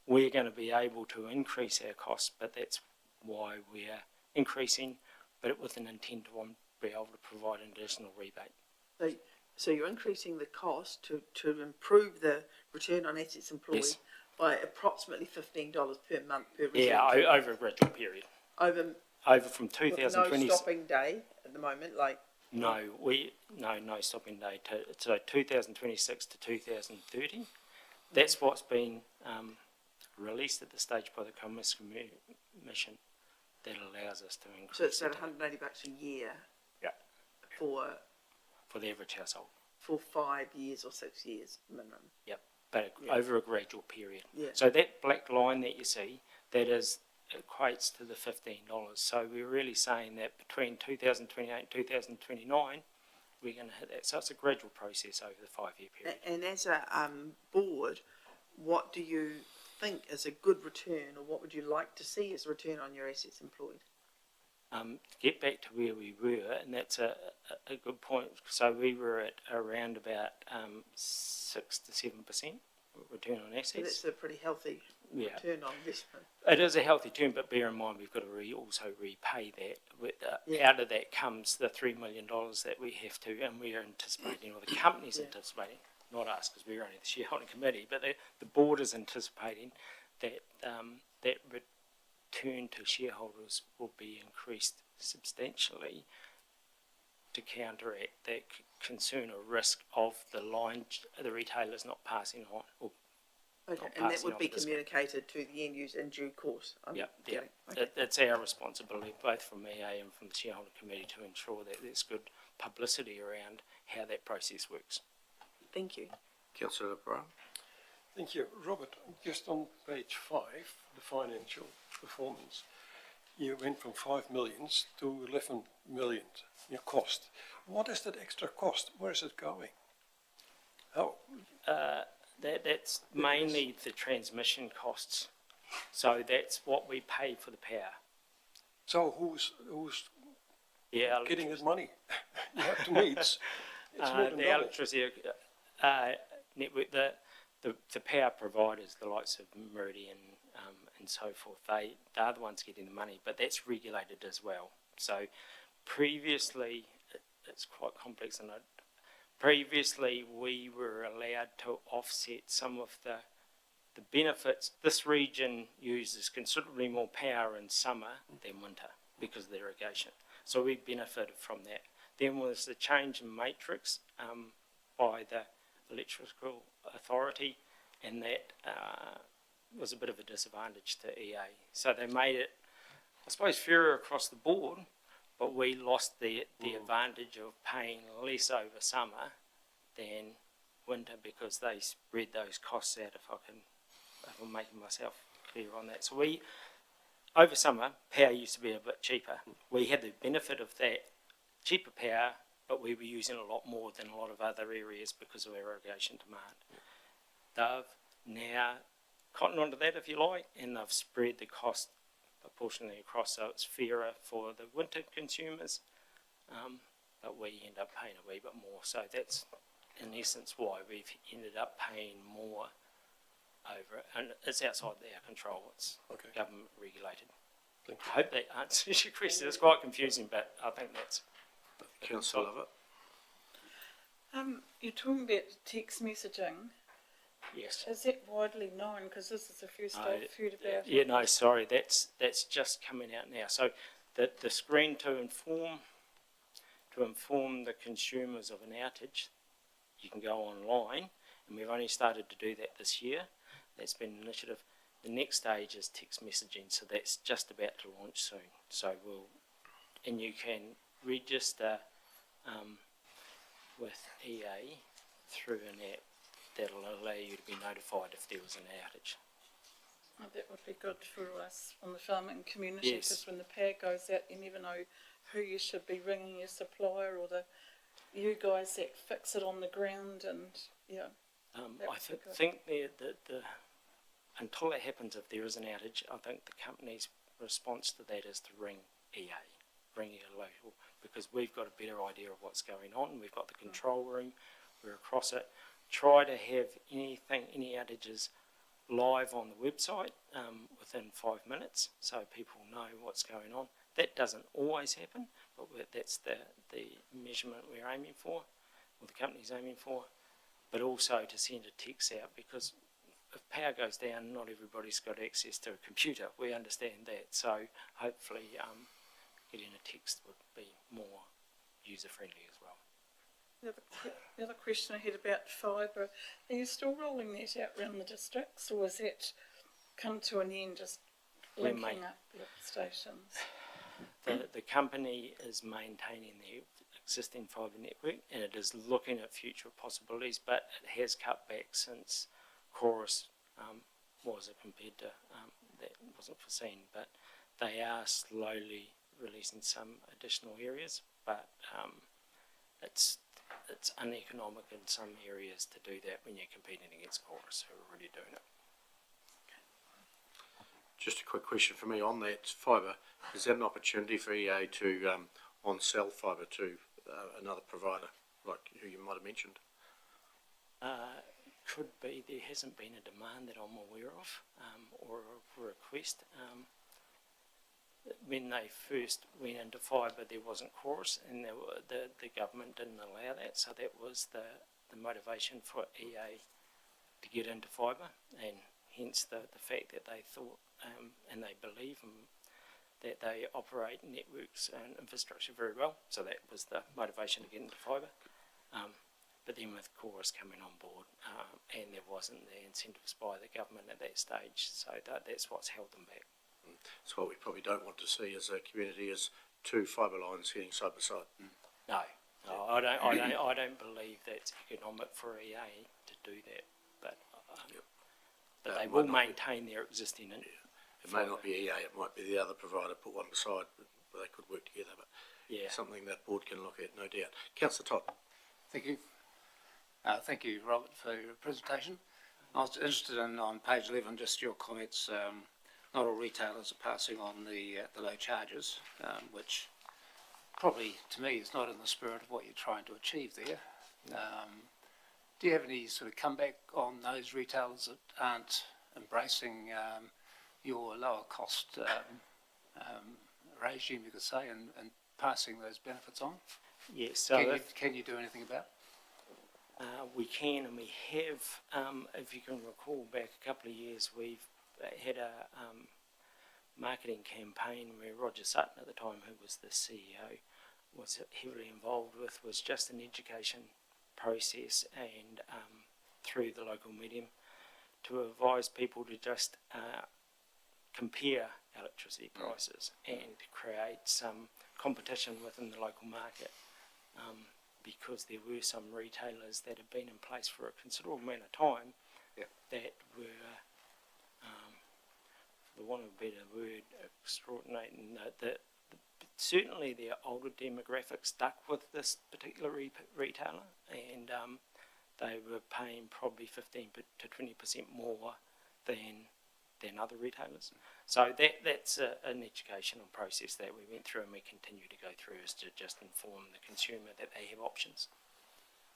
we're going to be able to increase our costs, but that's why we're increasing, but with an intent to be able to provide an additional rebate. So you're increasing the cost to improve the return on assets employed, yes, by approximately $15 per month per resident. Yeah, over a gradual period. Over from 2020. No stopping day at the moment, like. No stopping day. So 2026 to 2030. That's what's been released at the stage by the Commerce Commission that allows us to increase. So it's at $180 a year. Yeah. For the average household. For 5 years or 6 years minimum. Yep, but over a gradual period. Yeah. So that black line that you see, that equates to the $15. So we're really saying that between 2028 and 2029, we're going to hit that. So it's a gradual process over the 5-year period. And as a board, what do you think is a good return, or what would you like to see as a return on your assets employed? To get back to where we were, and that's a good point. So we were at around about 6 to 7% return on assets. So that's a pretty healthy return on investment. It is a healthy return, but bear in mind we've got to also repay that. Out of that comes the $3 million that we have to, and we are anticipating, or the company's anticipating, not us because we're only the shareholding committee, but the board is anticipating that that return to shareholders will be increased substantially to counteract that concern or risk of the retailers not passing on or Okay, not and that passing would on be the discount. communicated to the end user in due course? Yeah. Okay. It's our responsibility, both from EA and from the Shareholder Committee, to ensure that there's good publicity around how that process works. Thank you. Councillor Brown. Thank you. Robert, just on page 5, the financial performance, you went from 5 millions to 11 million in cost. What is that extra cost? Where is it going? How? That's mainly the transmission costs. So that's what we pay for the power. So who's getting his money? To me, it's more than the double. electricity network, the power providers, the likes of Meridian and so forth, they're the ones getting the money, but that's regulated as well. So previously, it's quite complex, and previously we were allowed to offset some of the benefits. This region uses considerably more power in summer than winter because of the irrigation. So we benefited from that. Then was the change in matrix by the Electrical Authority, and that was a bit of a disadvantage to EA. So they made it, I suppose, fairer across the board, but we lost the advantage of paying less over summer than winter because they spread those costs out, if I'm making myself clear on that. So over summer, power used to be a bit cheaper. We had the benefit of that cheaper power, but we were using a lot more than a lot of other areas because of our irrigation demand. They've now cottoned onto that, if you like, and they've spread the cost proportionally across, so it's fairer for the winter consumers, but we end up paying a wee bit more. So that's, in essence, why we've ended up paying more over it, and it's outside our control. It's government regulated. I hope that answers your question. It's quite confusing, but I think that's... Councillor Lovett. You're talking about text messaging. Yes. Is that widely known? Because this is the first I've heard about it. Yeah, no, sorry, that's just coming out now. So the screen to inform the consumers of an outage, you can go online, and we've only started to do that this year. That's been an initiative. The next stage is text messaging, so that's just about to launch soon. So and you can register with EA through an app that'll allow you to be notified if there was an outage. Oh, that would be good for us on the farming community, Yes. because when the power goes out, you never know who you should be ringing, your supplier or you guys that fix it on the ground, and yeah. I think the until that happens, if there is an outage, I think the company's response to that is to ring EA, ring your local, because we've got a better idea of what's going on. We've got the control room, we're across it. Try to have any outages live on the website within 5 minutes, so people know what's going on. That doesn't always happen, but that's the measurement we're aiming for, or the company's aiming for. But also to send a text out, because if power goes down, not everybody's got access to a computer. We understand that, so hopefully getting a text would be more user-friendly as well. The other question I had about fibre, are you still rolling that out around the districts, or has that come to an end, just linking up the stations? The company is maintaining the existing fibre network, and it is looking at future possibilities, but it has cut back since Chorus was compared to that wasn't foreseen. But they are slowly releasing some additional areas, but it's uneconomic in some areas to do that when you're competing against Chorus, who are already doing it. Just a quick question for me on that fibre. Is that an opportunity for EA to on-sell fibre to another provider, like who you might have mentioned? Could be. There hasn't been a demand that I'm aware of, or a request. When they first went into fibre, there wasn't Chorus, and the government didn't allow that, so that was the motivation for EA to get into fibre, and hence the fact that they thought and they believe that they operate networks and infrastructure very well, so that was the motivation to get into fibre. but then with chorus coming on board, and there wasn't the incentives by the government at that stage, so that's what's held them back. So what we probably don't want to see as a community is two fibre lines heading side by side. No, I don't believe that's economic for EA to do that, but they will maintain their existing. It may not be EA, it might be the other provider, put one beside, but they could work together, but something that board can look at, no doubt. Councillor Todd. Thank you. Thank you, Robert, for your presentation. I was interested in, on page 11, just your comments. Not all retailers are passing on the low charges, which probably, to me, is not in the spirit of what you're trying to achieve there. Do you have any sort of comeback on those retailers that aren't embracing your lower cost regime, you could say, and passing those benefits on? Yes. So can you do anything about it? We can, and we have. If you can recall back a couple of years, we've had a marketing campaign where Roger Sutton at the time, who was the CEO, was heavily involved with, was just an education process and through the local medium to advise people to just compare electricity prices and create some competition within the local market, because there were some retailers that had been in place for a considerable amount of time that were, for want of a better word, extraordinary. That certainly their older demographic stuck with this particular retailer, and they were paying probably 15 to 20% more than other retailers. So that's an educational process that we went through and we continue to go through, is to just inform the consumer that they have options.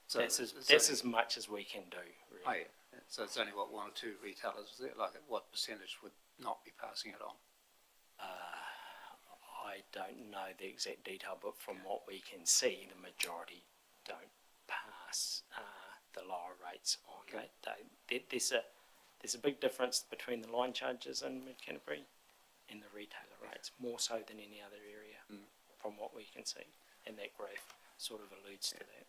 So that's as much as we can do, really. Oh, yeah. So it's only, what, one or two retailers, is it? Like, what percentage would not be passing it on? I don't know the exact detail, but from what we can see, the majority don't pass the lower rates on. There's a big difference between the line charges in Canterbury and the retailer rates, more so than any other area, from what we can see, and that graph sort of alludes to that.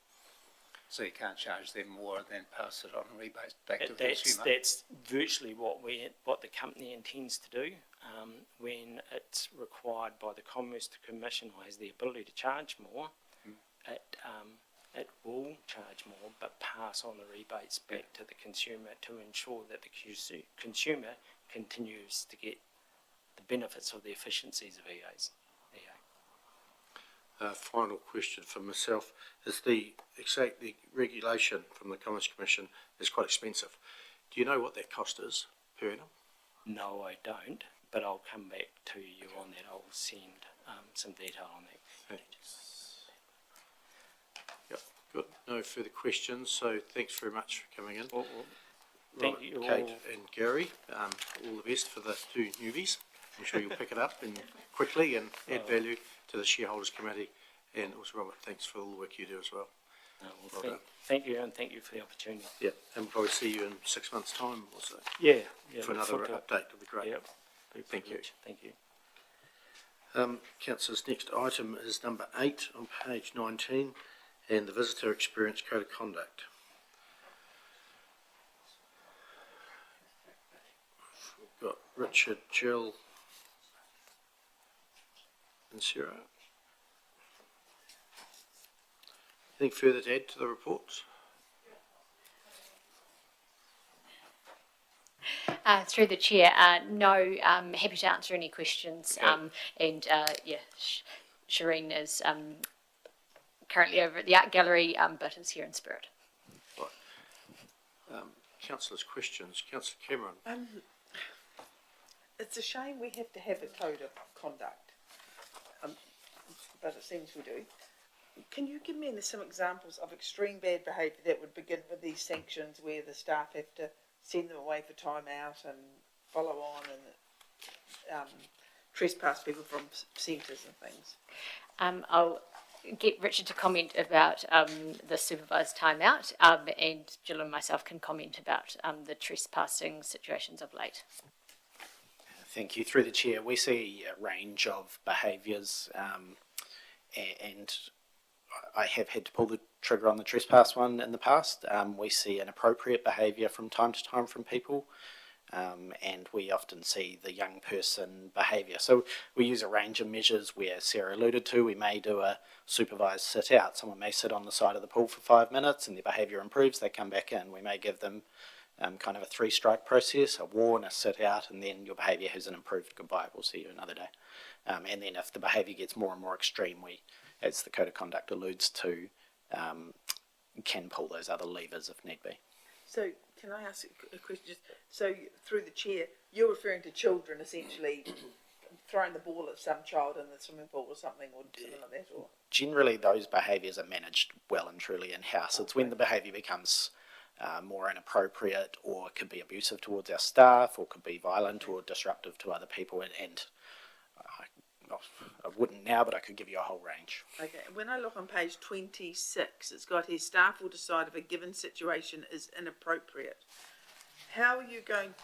So you can't charge them more than pass it on a rebate back to the consumer? That's virtually what the company intends to do. When it's required by the Commerce Commission, or has the ability to charge more, it will charge more, but pass on the rebates back to the consumer to ensure that the consumer continues to get the benefits of the efficiencies of EA. Final question for myself is the regulation from the Commerce Commission is quite expensive. Do you know what that cost is per annum? No, I don't, but I'll come back to you on that. I'll send some detail on that. Okay. Yep, good. No further questions, so thanks very much for coming in. Thank you, Kate and Gary, all the best for the two newbies. I'm sure you'll pick it up and quickly and add value to the Shareholders Committee. And also, Robert, thanks for all the work you do as well. Thank you, and thank you for the opportunity. Yeah, and we'll probably see you in 6 months' time or so. Yeah, for another update. It'll be great. Yep. Thank you. Thank you. Councillors, next item is number 8 on page 19, and the Visitor Experience Code of Conduct. We've got Richard, Jill, and Sarah. Anything further to add to the reports? Through the chair, no, happy to answer any questions. Okay. Shireen is currently over at the Art Gallery, but is here in spirit. Right. Councillors, questions. Councillor Cameron. It's a shame we have to have a code of conduct, but it seems we do. Can you give me some examples of extreme bad behaviour that would begin with these sanctions, where the staff have to send them away for time out and follow on and trespass people from centres and things? I'll get Richard to comment about the supervised timeout, and Jill and myself can comment about the trespassing situations of late. Thank you. Through the chair, we see a range of behaviours and I have had to pull the trigger on the trespass one in the past. We see inappropriate behaviour from time to time from people. And we often see the young person behaviour. So we use a range of measures where Sarah alluded to. We may do a supervised sit out. Someone may sit on the side of the pool for 5 minutes and their behaviour improves, they come back in. We may give them kind of a 3-strike process, a warn, a sit out, and then your behaviour hasn't improved, goodbye, we'll see you another day. And then if the behaviour gets more and more extreme, we, as the Code of Conduct alludes to, can pull those other levers if need be. So can I ask a question? So through the chair, you're referring to children essentially throwing the ball at some child in the swimming pool or something, or something like that? Or? Generally, those behaviours are managed well and truly in-house. It's when the behaviour becomes more inappropriate, or could be abusive towards our staff, or could be violent or disruptive to other people, and I wouldn't now, but I could give you a whole range. Okay, when I look on page 26, it's got here, staff will decide if a given situation is inappropriate. How are you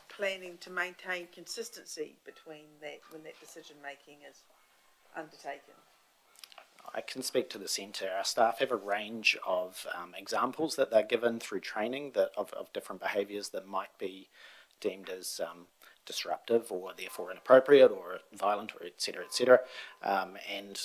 planning to maintain consistency between that when that decision making is undertaken? I can speak to the centre. Our staff have a range of examples that they're given through training of different behaviours that might be deemed as disruptive or therefore inappropriate or violent, or etc. And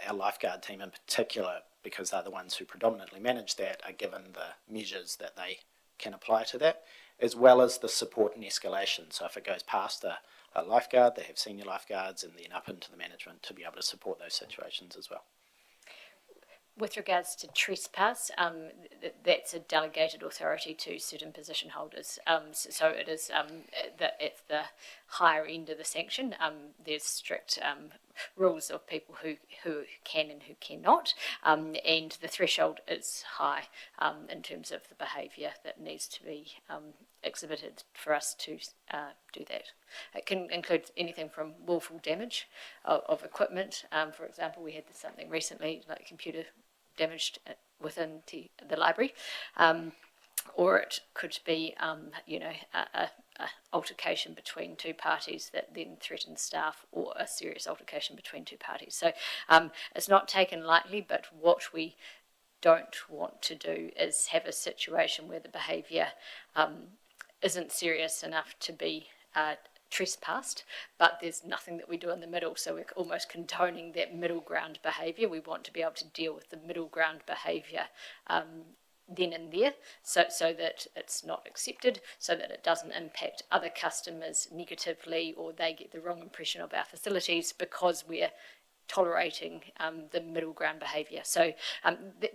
our lifeguard team in particular, because they're the ones who predominantly manage that, are given the measures that they can apply to that, as well as the support and escalation. So if it goes past a lifeguard, they have senior lifeguards, and then up into the management to be able to support those situations as well. With regards to trespass, that's a delegated authority to certain position holders. So it is that at the higher end of the sanction, there's strict rules of people who can and who cannot, and the threshold is high in terms of the behaviour that needs to be exhibited for us to do that. It can include anything from willful damage of equipment. For example, we had something recently like computer damaged within the library, or it could be a altercation between two parties that then threatens staff, or a serious altercation between two parties. So it's not taken lightly, but what we don't want to do is have a situation where the behaviour isn't serious enough to be trespassed, but there's nothing that we do in the middle, so we're almost condoning that middle ground behaviour. We want to be able to deal with the middle ground behaviour then and there, so that it's not accepted, so that it doesn't impact other customers negatively, or they get the wrong impression of our facilities because we're tolerating the middle ground behaviour. So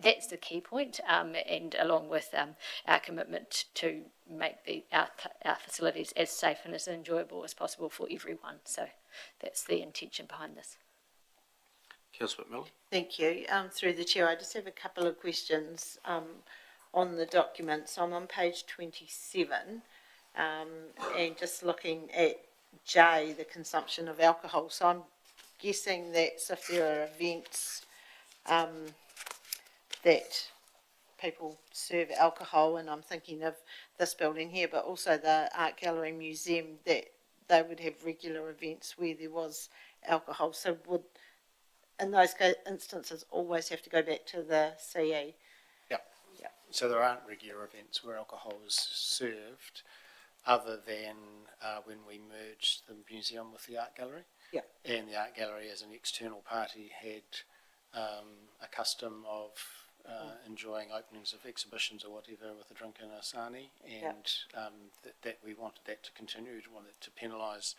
that's the key point, and along with our commitment to make our facilities as safe and as enjoyable as possible for everyone. So that's the intention behind this. Councillor Miller. Thank you. Through the chair, I just have a couple of questions on the document. So I'm on page 27, and just looking at J, the consumption of alcohol. So I'm guessing that if there are events that people serve alcohol, and I'm thinking of this building here, but also the Art Gallery Museum, that they would have regular events where there was alcohol. So would, in those instances, always have to go back to the CE? Yeah. So there aren't regular events where alcohol is served, other than when we merged the museum with the art gallery. Yeah. And the art gallery, as an external party, had a custom of enjoying openings of exhibitions or whatever with a drink and a sarnie, and that we wanted that to continue. We wanted to penalise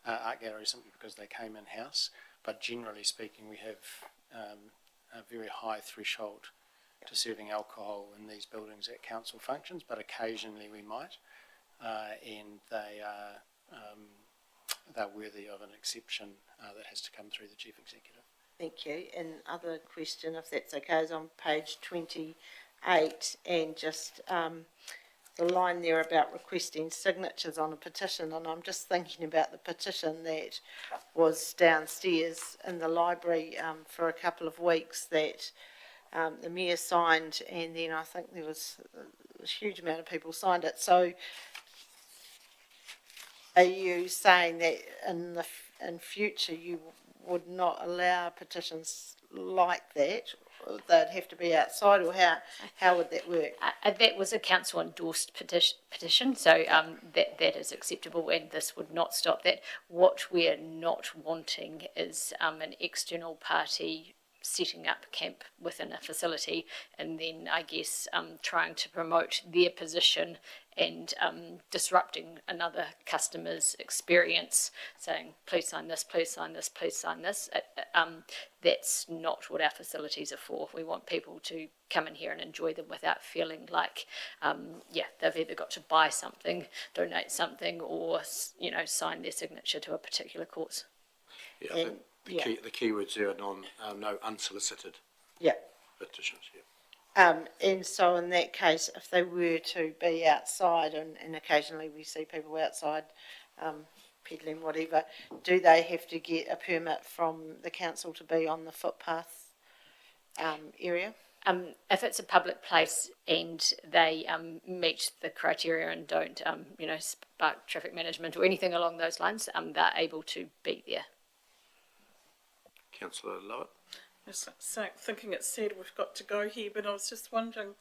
art galleries simply because they came in-house, but generally speaking we have a very high threshold to serving alcohol in these buildings at council functions, but occasionally we might, and they're worthy of an exception that has to come through the Chief Executive. Thank you. And other question, if that's okay, is on page 28, and just the line there about requesting signatures on a petition, and I'm just thinking about the petition that was downstairs in the library for a couple of weeks that the Mayor signed, and then I think there was a huge amount of people signed it. So are you saying that in future you would not allow petitions like that, they'd have to be outside, or how would that work? That was a council endorsed petition, so that is acceptable, and this would not stop that. What we're not wanting is an external party setting up camp within a facility and then, I guess, trying to promote their position and disrupting another customer's experience, saying, please sign this, please sign this, please sign this. That's not what our facilities are for. We want people to come in here and enjoy them without feeling like, they've either got to buy something, donate something, or, sign their signature to a particular cause. Yeah, I think the key words there are no unsolicited petitions. Yeah. And so in that case, if they were to be outside, and occasionally we see people outside peddling whatever, do they have to get a permit from the council to be on the footpath area? If it's a public place and they meet the criteria and don't, spark traffic management or anything along those lines, they're able to be there. Councillor Lovett. So thinking it said we've got to go here, but I was just wondering,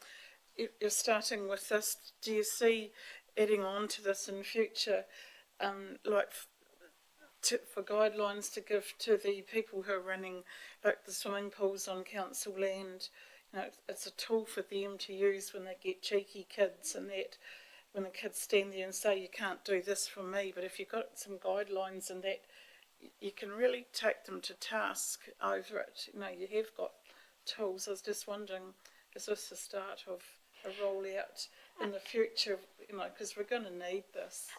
you're starting with this, do you see adding on to this in future, for guidelines to give to the people who are running, like the swimming pools on council land? It's a tool for them to use when they get cheeky kids, and that when the kids stand there and say, you can't do this for me, but if you've got some guidelines and that, you can really take them to task over it. You have got tools. I was just wondering, is this the start of a rollout in the future? Because we're going to need this.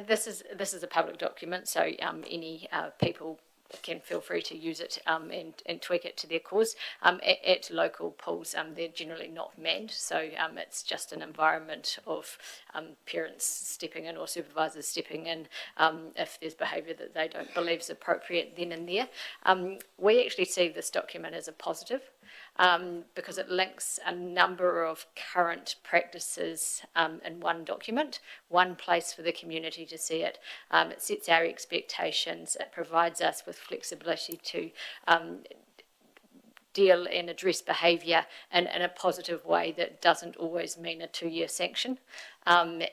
This is a public document, so any people can feel free to use it and tweak it to their cause. At local pools, they're generally not manned, so it's just an environment of parents stepping in or supervisors stepping in if there's behaviour that they don't believe is appropriate then and there. We actually see this document as a positive because it links a number of current practices in one document, one place for the community to see it. It sets our expectations, it provides us with flexibility to deal and address behaviour in a positive way that doesn't always mean a 2-year sanction. And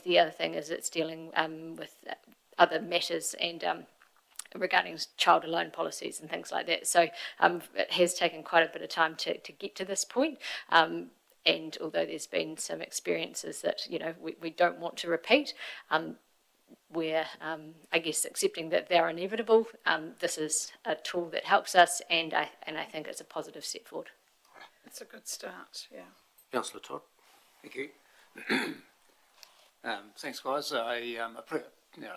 the other thing is it's dealing with other matters and regarding child alone policies and things like that. So it has taken quite a bit of time to get to this point. And although there's been some experiences that, we don't want to repeat, we're, I guess, accepting that they're inevitable. This is a tool that helps us, and I think it's a positive step forward. It's a good start, yeah. Councillor Todd. Thank you. Thanks, guys. I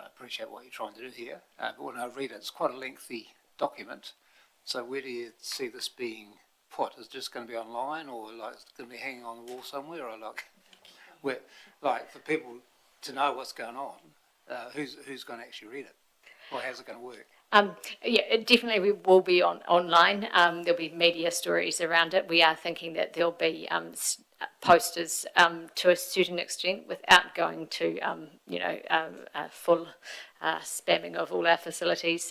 appreciate what you're trying to do here. But when I read it, it's quite a lengthy document. So where do you see this being put? Is it just going to be online, or it's going to be hanging on the wall somewhere, or for people to know what's going on? Who's going to actually read it, or how's it going to work? It definitely will be online. There'll be media stories around it. We are thinking that there'll be posters to a certain extent without going to, a full spamming of all our facilities.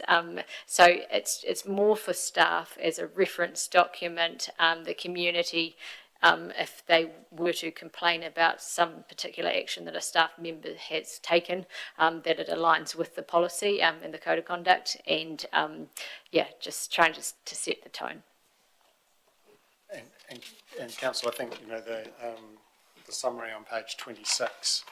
So it's more for staff as a reference document. The community, if they were to complain about some particular action that a staff member has taken, that it aligns with the policy and the code of conduct, and just trying to set the tone. And Council, I think the summary on page 26,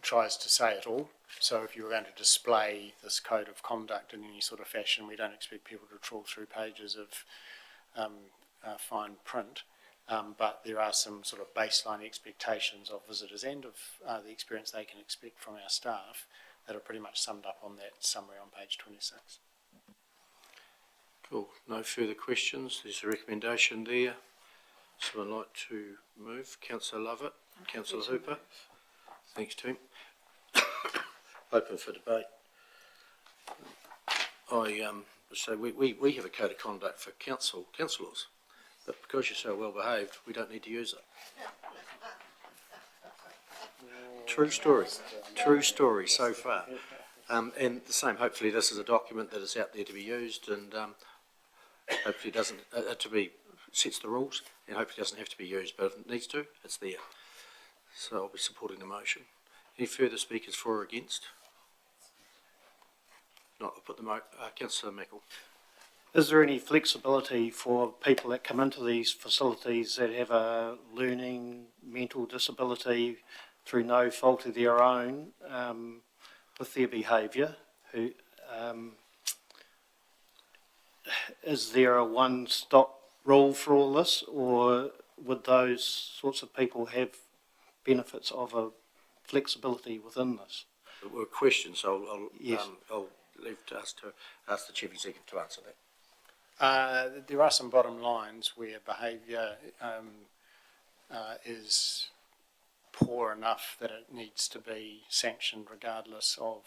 tries to say it all. So if you were going to display this code of conduct in any sort of fashion, we don't expect people to trawl through pages of fine print. But there are some sort of baseline expectations of visitors and of the experience they can expect from our staff that are pretty much summed up on that summary on page 26. Cool. No further questions. There's a recommendation there. Someone like to move? Councillor Lovett, Councillor Hooper. Thanks, team. Open for debate. So we have a code of conduct for councillors. But because you're so well behaved, we don't need to use it. True story so far. And the same, hopefully this is a document that is out there to be used, and hopefully doesn't, sets the rules, and hopefully doesn't have to be used, but if it needs to, it's there. So I'll be supporting the motion. Any further speakers for or against? Not, I'll put the Councillor Mickle. Is there any flexibility for people that come into these facilities that have a learning mental disability through no fault of their own with their behaviour? Is there a one-stop rule for all this, or would those sorts of people have benefits of a flexibility within this? There were questions, so Yes. I'll leave to ask the Chief Executive to answer that. There are some bottom lines where behaviour is poor enough that it needs to be sanctioned regardless of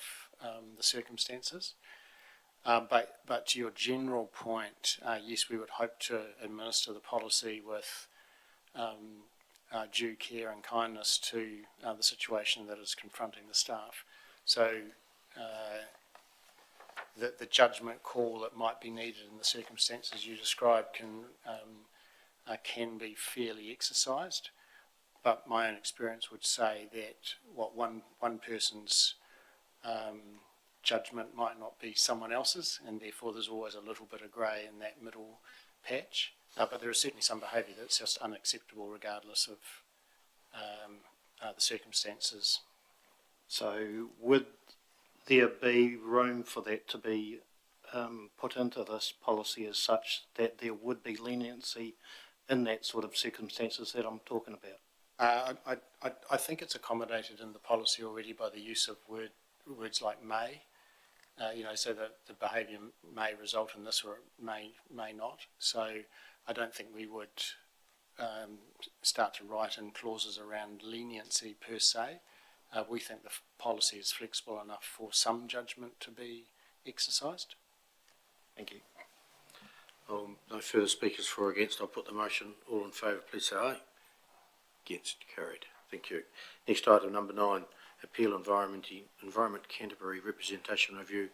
the circumstances. But to your general point, yes, we would hope to administer the policy with due care and kindness to the situation that is confronting the staff. So the judgment call that might be needed in the circumstances you described can be fairly exercised. But my own experience would say that what one person's judgment might not be someone else's, and therefore there's always a little bit of grey in that middle patch. But there is certainly some behaviour that's just unacceptable regardless of the circumstances. So would there be room for that to be put into this policy as such that there would be leniency in that sort of circumstances that I'm talking about? I think it's accommodated in the policy already by the use of words like may. So that the behaviour may result in this or it may not. So I don't think we would start to write in clauses around leniency per se. We think the policy is flexible enough for some judgment to be exercised. Thank you. No further speakers for or against. I'll put the motion. All in favour, please say aye. Against, carried. Thank you. Next item, number 9, Appeal Environment Canterbury Representation Review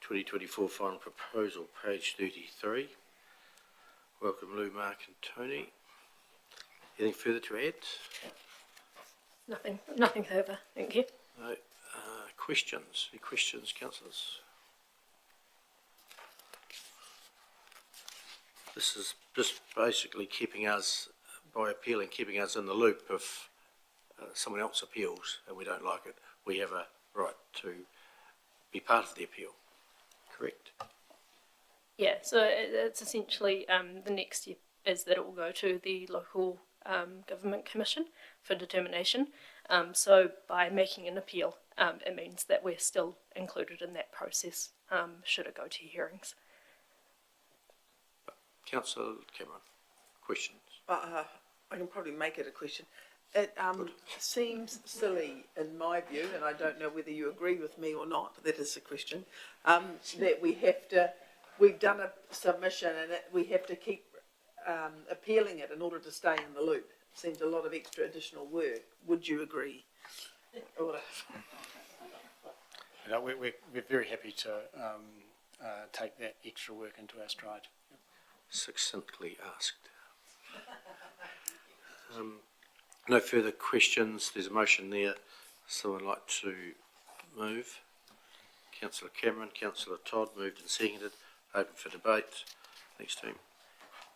2024 Final Proposal, page 33. Welcome Lou, Mark and Tony. Anything further to add? Nothing further, thank you. No. Questions? Any questions, councillors? This is just basically keeping us, by appealing, keeping us in the loop if someone else appeals and we don't like it. We have a right to be part of the appeal, correct? Yeah, so it's essentially the next step is that it will go to the local government commission for determination. So by making an appeal, it means that we're still included in that process should it go to hearings. Councillor Cameron, questions? I can probably make it a question. It seems silly in my view, and I don't know whether you agree with me or not, that is the question, that we've done a submission and we have to keep appealing it in order to stay in the loop. It seems a lot of extra additional work. Would you agree? We're very happy to take that extra work into our stride. Succinctly asked. No further questions. There's a motion there. Someone like to move? Councillor Cameron, Councillor Todd moved and seconded. Open for debate. Next team.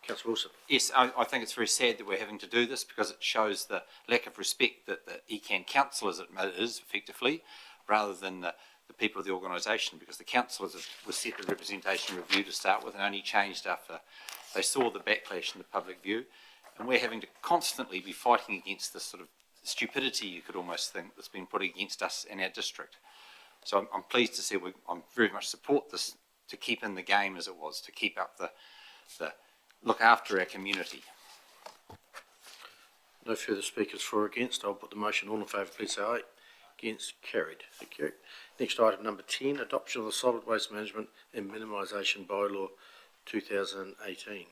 Councillor Wilson. Yes, I think it's very sad that we're having to do this because it shows the lack of respect that the ECAN councillors is effectively, rather than the people of the organisation, because the councillors were set the representation review to start with and only changed after they saw the backlash in the public view. And we're having to constantly be fighting against this sort of stupidity, you could almost think, that's been put against us in our district. So I'm pleased to see I very much support this, to keep in the game as it was, to keep up the look after our community. No further speakers for or against. I'll put the motion. All in favour, please say aye. Against, carried. Thank you. Next item, number 10, adoption of the Solid Waste Management and Minimisation Bylaw 2018.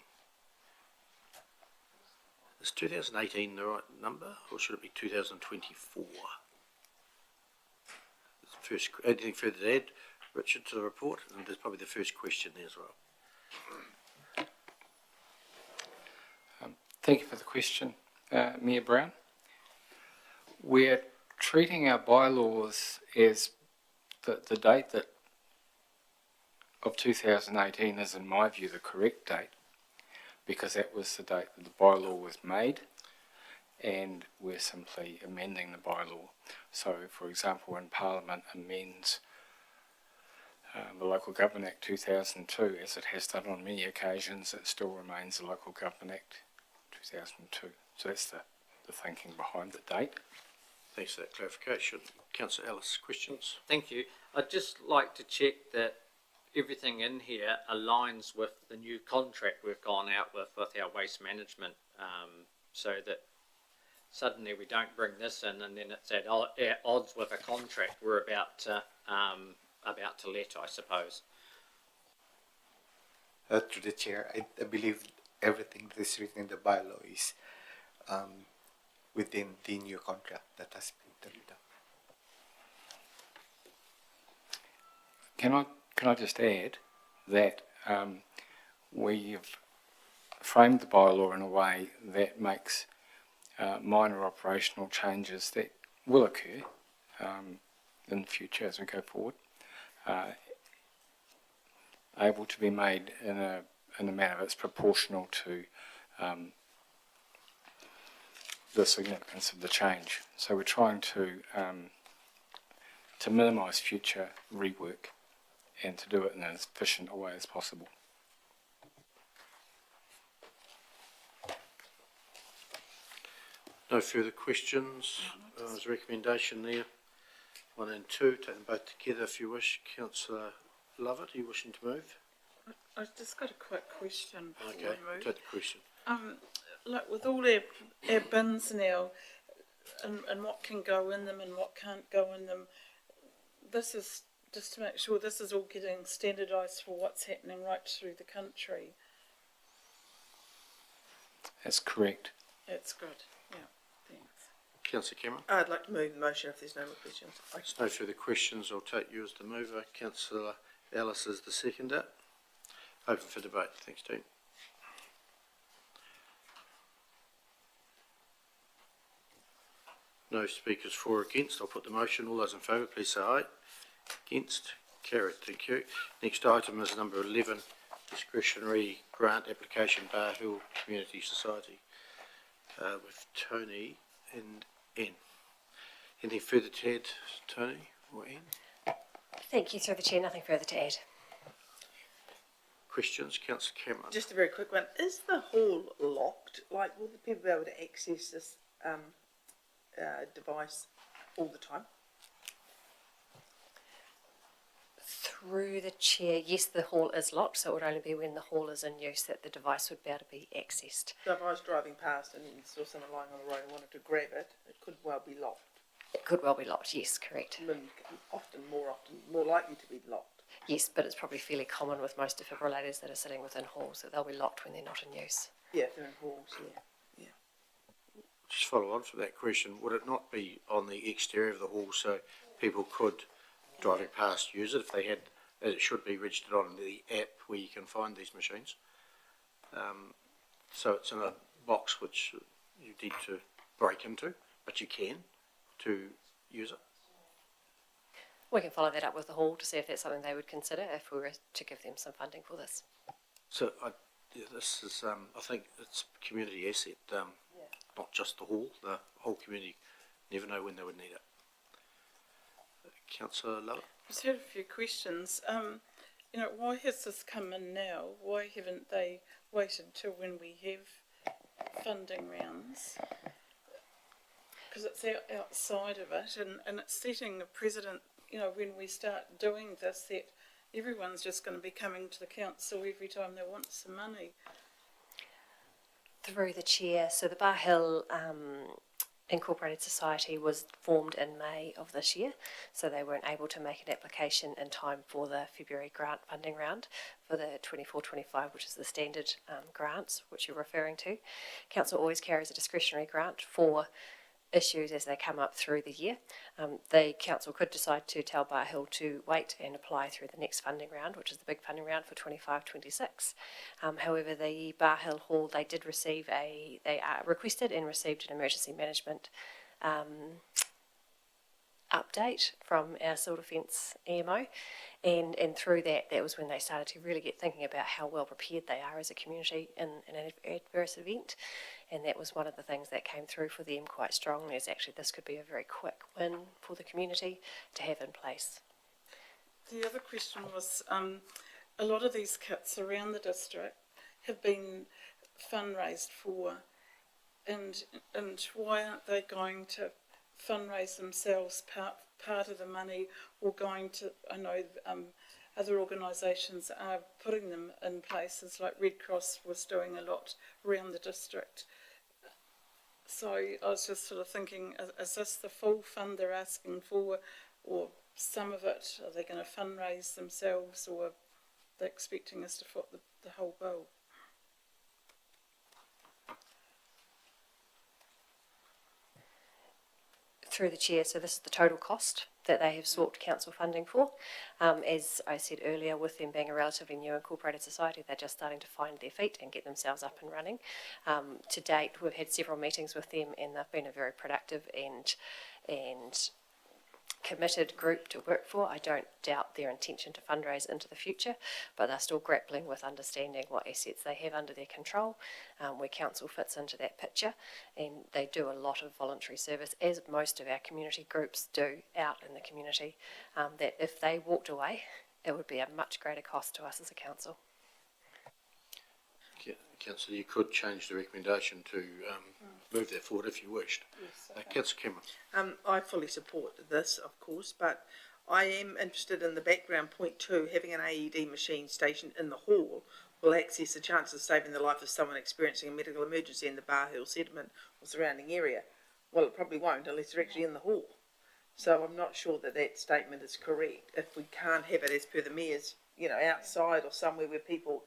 Is 2018 the right number, or should it be 2024? First, anything further to add, Richard, to the report? And there's probably the first question there as well. Thank you for the question, Mayor Brown. We're treating our bylaws as the date that of 2018 is, in my view, the correct date, because that was the date that the bylaw was made, and we're simply amending the bylaw. So, for example, when Parliament amends the Local Government Act 2002, as it has done on many occasions, it still remains the Local Government Act 2002. So that's the thinking behind the date. Thanks for that clarification. Councillor Ellis, questions? Thank you. I'd just like to check that everything in here aligns with the new contract we've gone out with our waste management, so that suddenly we don't bring this in and then it's at odds with a contract we're about to let, I suppose. To the chair, I believe everything that is written in the bylaw is within the new contract that has been done. Can I just add that we've framed the bylaw in a way that makes minor operational changes that will occur in the future as we go forward, able to be made in a manner that's proportional to the significance of the change. So we're trying to minimise future rework and to do it in as efficient a way as possible. No further questions. There's a recommendation there. 1 and 2, take them both together if you wish. Councillor Lovett, are you wishing to move? I've just got a quick question. Okay, take the question. Like with all our bins now, and what can go in them and what can't go in them, this is just to make sure this is all getting standardised for what's happening right through the country. That's correct. That's good. Yeah, thanks. Councillor Cameron? I'd like to move the motion if there's no more questions. There's no further questions. I'll take you as the mover. Councillor Ellis is the seconder. Open for debate. Thanks, team. No speakers for or against. I'll put the motion. All those in favour, please say aye. Against? Carried. Thank you. Next item is number 11, discretionary grant application, Barrhill Community Society, with Tony and Anne. Anything further to add, Tony or Anne? Thank you, through the chair. Nothing further to add. Questions? Councillor Cameron. Just a very quick one. Is the hall locked? Like, will the people be able to access this device all the time? Through the chair, yes, the hall is locked, so it would only be when the hall is in use that the device would be able to be accessed. So if I was driving past and saw someone lying on the road and wanted to grab it, it could well be locked. It could well be locked, yes, correct. More likely to be locked. Yes, but it's probably fairly common with most defibrillators that are sitting within halls that they'll be locked when they're not in use. Yeah, they're in halls, yeah. Just follow on from that question. Would it not be on the exterior of the hall so people could, driving past, use it if they had? It should be registered on the app where you can find these machines. So it's in a box which you need to break into, but you can to use it. We can follow that up with the hall to see if that's something they would consider if we were to give them some funding for this. So this is, I think it's a community asset, not just the hall. The whole community never know when they would need it. Councillor Lovett. I just had a few questions. You know, why has this come in now? Why haven't they waited till when we have funding rounds? Because it's outside of it, and it's setting the precedent, you know, when we start doing this, that everyone's just going to be coming to the council every time they want some money. Through the chair, so the Barrhill Incorporated Society was formed in May of this year, so they weren't able to make an application in time for the February grant funding round for the 24-25, which is the standard grants which you're referring to. Council always carries a discretionary grant for issues as they come up through the year. The council could decide to tell Barrhill to wait and apply through the next funding round, which is the big funding round for 25-26. However, the Barrhill Hall, they did receive they requested and received an emergency management update from our civil defence EMO, and through that was when they started to really get thinking about how well prepared they are as a community in an adverse event, and that was one of the things that came through for them quite strongly, is actually this could be a very quick win for the community to have in place. The other question was, a lot of these kits around the district have been fundraised for, and why aren't they going to fundraise themselves part of the money, or going to, I know other organisations are putting them in places, like Red Cross was doing a lot around the district. So I was just sort of thinking, is this the full fund they're asking for, or some of it? Are they going to fundraise themselves, or are they expecting us to foot the whole bill? Through the chair, so this is the total cost that they have sought council funding for. As I said earlier, with them being a relatively new incorporated society, they're just starting to find their feet and get themselves up and running. To date, we've had several meetings with them, and they've been a very productive and committed group to work for. I don't doubt their intention to fundraise into the future, but they're still grappling with understanding what assets they have under their control, where council fits into that picture, and they do a lot of voluntary service, as most of our community groups do out in the community, that if they walked away, it would be a much greater cost to us as a council. Councillor, you could change the recommendation to move that forward if you wished. Yes, okay. Councillor Cameron. I fully support this, of course, but I am interested in the background point too. Having an AED machine stationed in the hall will access the chances of saving the life of someone experiencing a medical emergency in the Barrhill settlement or surrounding area. Well, it probably won't unless they're actually in the hall. So I'm not sure that that statement is correct. If we can't have it, as per the mayor's, outside or somewhere where people,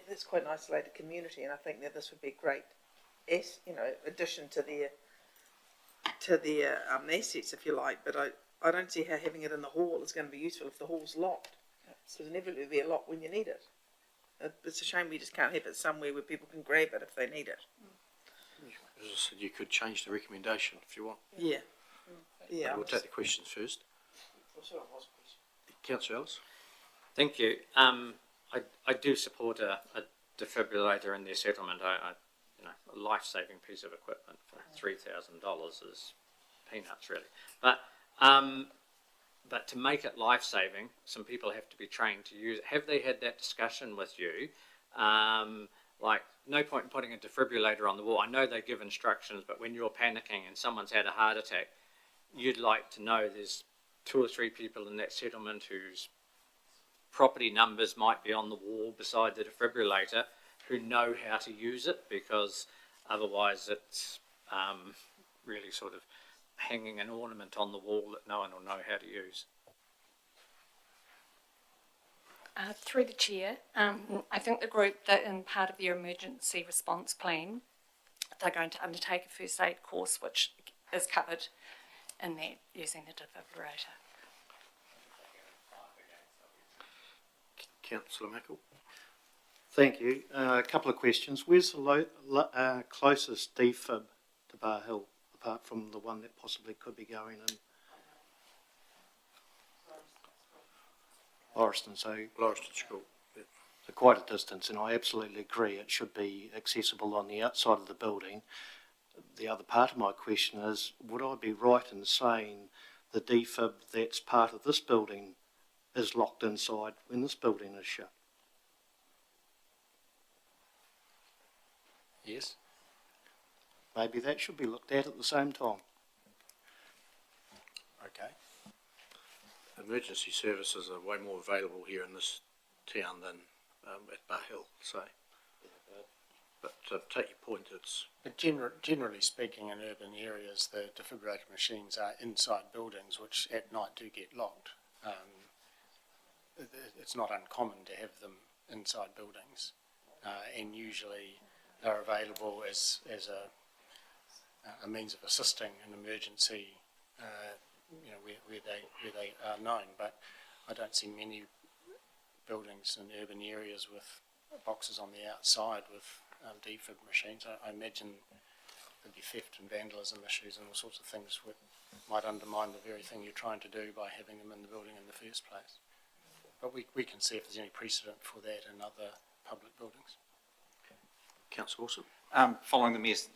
that's quite an isolated community, and I think that this would be a great, addition to their assets, if you like. But I don't see how having it in the hall is going to be useful if the hall's locked. There's inevitably be a lock when you need it. It's a shame we just can't have it somewhere where people can grab it if they need it. As I said, you could change the recommendation if you want. Yeah. Yeah. We'll take the questions first. Councillor Ellis. Thank you. I do support a defibrillator in their settlement. A life-saving piece of equipment for $3,000 is peanuts, really. But to make it life-saving, some people have to be trained to use it. Have they had that discussion with you? Like, no point in putting a defibrillator on the wall. I know they give instructions, but when you're panicking and someone's had a heart attack, you'd like to know there's 2 or 3 people in that settlement whose property numbers might be on the wall beside the defibrillator who know how to use it, because otherwise it's really sort of hanging an ornament on the wall that no one will know how to use. Through the chair, I think the group that in part of their emergency response plan, they're going to undertake a first aid course which is covered in that using the defibrillator. Councillor Michael. Thank you. A couple of questions. Where's the closest defib to Barrhill, apart from the one that possibly could be going in? Lauriston, so School. Yeah. So quite a distance, and I absolutely agree it should be accessible on the outside of the building. The other part of my question is, would I be right in saying the defib that's part of this building is locked inside when this building is shut? Yes. Maybe that should be looked at the same time. Okay. Emergency services are way more available here in this town than at Barrhill, say. But take your point, But generally speaking, in urban areas, the defibrillator machines are inside buildings, which at night do get locked. It's not uncommon to have them inside buildings, and usually they're available as a means of assisting an emergency, where they are known. But I don't see many buildings in urban areas with boxes on the outside with defib machines. I imagine there'd be theft and vandalism issues and all sorts of things which might undermine the very thing you're trying to do by having them in the building in the first place. But we can see if there's any precedent for that in other public buildings. Councillor Wilson. Following the Mayor's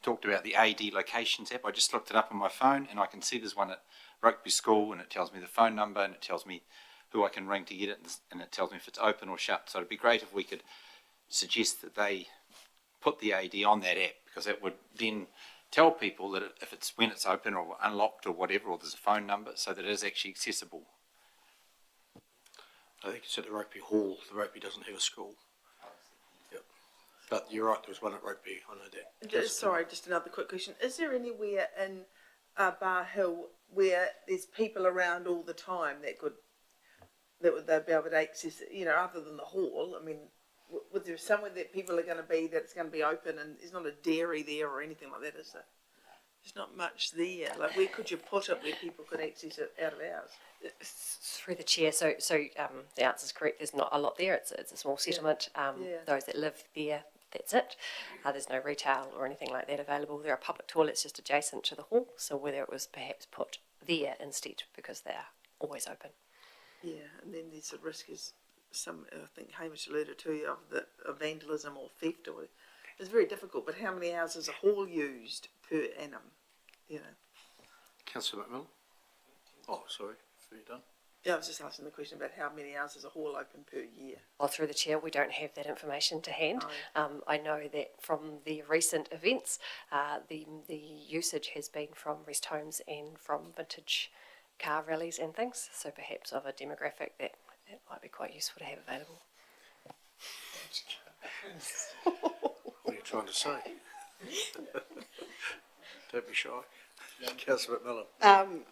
talked about the AD locations app, I just looked it up on my phone and I can see there's one at Rugby School and it tells me the phone number and it tells me who I can ring to get it and it tells me if it's open or shut. So it'd be great if we could suggest that they put the AD on that app, because that would then tell people that if it's when it's open or unlocked or whatever, or there's a phone number, so that it is actually accessible. I think it's at the Rugby Hall. The Rugby doesn't have a school. Yep. But you're right, there was one at Rugby, I know that. Sorry, just another quick question. Is there anywhere in Barrhill where there's people around all the time that they'd be able to access it, other than the hall? I mean, was there somewhere that people are going to be, that it's going to be open, and there's not a dairy there or anything like that, is there? There's not much there. Like, where could you put it where people could access it out of hours? Through the chair, so the answer's correct. There's not a lot there. It's a small settlement. Those that live there, that's it. There's no retail or anything like that available. There are public toilets just adjacent to the hall. So whether it was perhaps put there instead, because they are always open. Yeah, and then there's a risk, as I think Hamish alluded to, of vandalism or theft. Or it's very difficult. But how many hours is a hall used per annum? Councillor McMillan. Oh, sorry. Are you done? Yeah, I was just asking the question about how many hours is a hall open per year. Well, through the chair, we don't have that information to hand. I know that from the recent events, the usage has been from rest homes and from vintage car rallies and things. So perhaps of a demographic that might be quite useful to have available. What are you trying to say? Don't be shy. Councillor McMillan.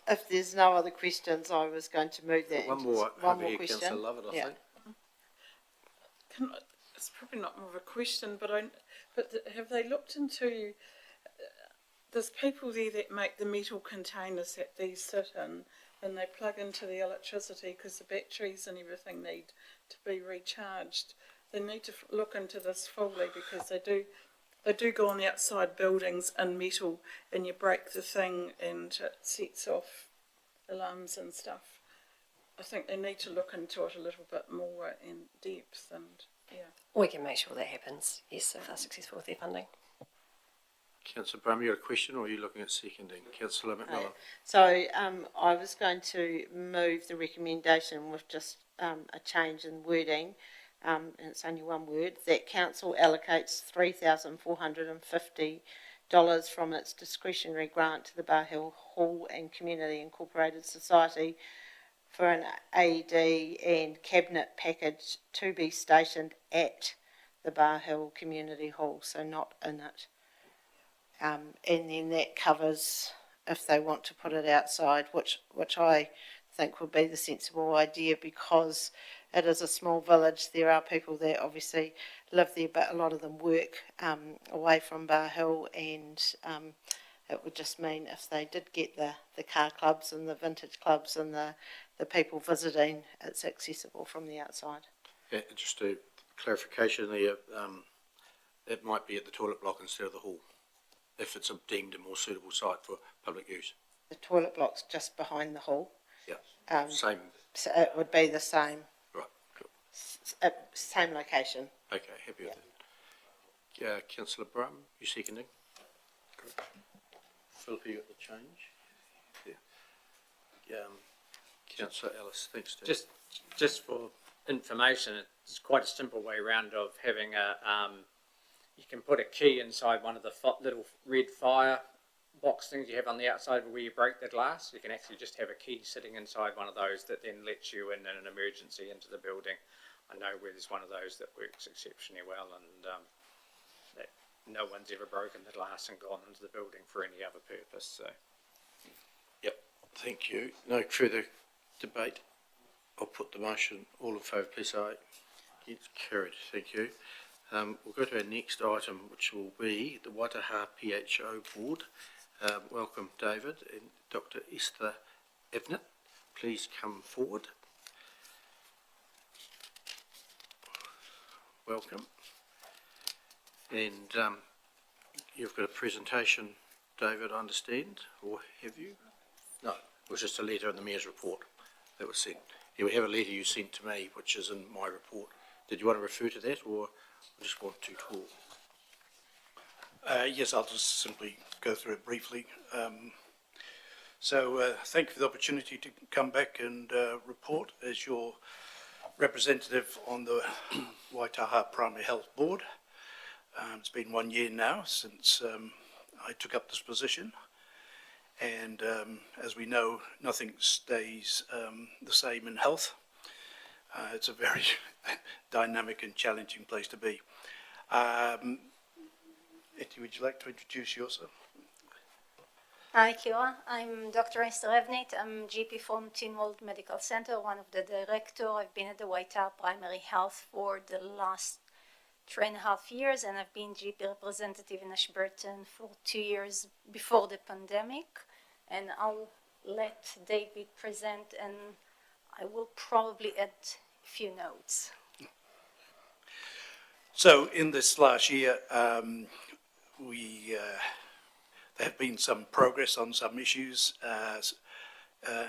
If there's no other questions, I was going to move that. One more question. Councillor Lovett, I think. It's probably not more of a question, but have they looked into? There's people there that make the metal containers that these sit in, and they plug into the electricity because the batteries and everything need to be recharged. They need to look into this fully, because they do go on the outside buildings in metal, and you break the thing and it sets off alarms and stuff. I think they need to look into it a little bit more in depth, and We can make sure that happens, yes, if they're successful with their funding. Councillor Brum, you got a question, or are you looking at seconding? Councillor McMillan. So I was going to move the recommendation with just a change in wording, and it's only one word, that council allocates $3,450 from its discretionary grant to the Barrhill Hall and Community Incorporated Society for an AD and cabinet package to be stationed at the Barrhill Community Hall, so not in it. And then that covers if they want to put it outside, which I think would be the sensible idea, because it is a small village. There are people that obviously live there, but a lot of them work away from Barrhill, and it would just mean if they did get the car clubs and the vintage clubs and the people visiting, it's accessible from the outside. Yeah, just a clarification there, it might be at the toilet block instead of the hall, if it's deemed a more suitable site for public use. The toilet block's just behind the hall. Yeah, same. So it would be the same. Right, cool. Same location. Okay, happy with that. Councillor Brum, you seconding? Good. Philip, you got the change? Yeah. Councillor Ellis, thanks, Steve. Just for information, it's quite a simple way round of having you can put a key inside one of the little red fire box things you have on the outside where you break the glass. You can actually just have a key sitting inside one of those that then lets you in an emergency into the building. I know where there's one of those that works exceptionally well, and that no one's ever broken the glass and gone into the building for any other purpose. So, yep, thank you. No further debate. I'll put the motion. All in favour, please say aye. It's carried. Thank you. We'll go to our next item, which will be the Waitaha PHO Board. Welcome, David and Dr. Esther Avnit. Please come forward. Welcome. And you've got a presentation, David, I understand, or have you? No, it was just a letter in the Mayor's report that was sent. Yeah, we have a letter you sent to me, which is in my report. Did you want to refer to that, or just want to talk? Yes, I'll just simply go through it briefly. Thank you for the opportunity to come back and report as your representative on the Waitaha Primary Health Board. It's been 1 year now since I took up this position, and as we know, nothing stays the same in health. It's a very dynamic and challenging place to be. Eti, would you like to introduce yourself? Hi, Kira. I'm Dr. Esther Avnit. I'm GP from Tynwald Medical Center, one of the director. I've been at the Waitaha Primary Health for the last 3.5 years, and I've been GP representative in Ashburton for 2 years before the pandemic. And I'll let David present, and I will probably add a few notes. So in this last year, there have been some progress on some issues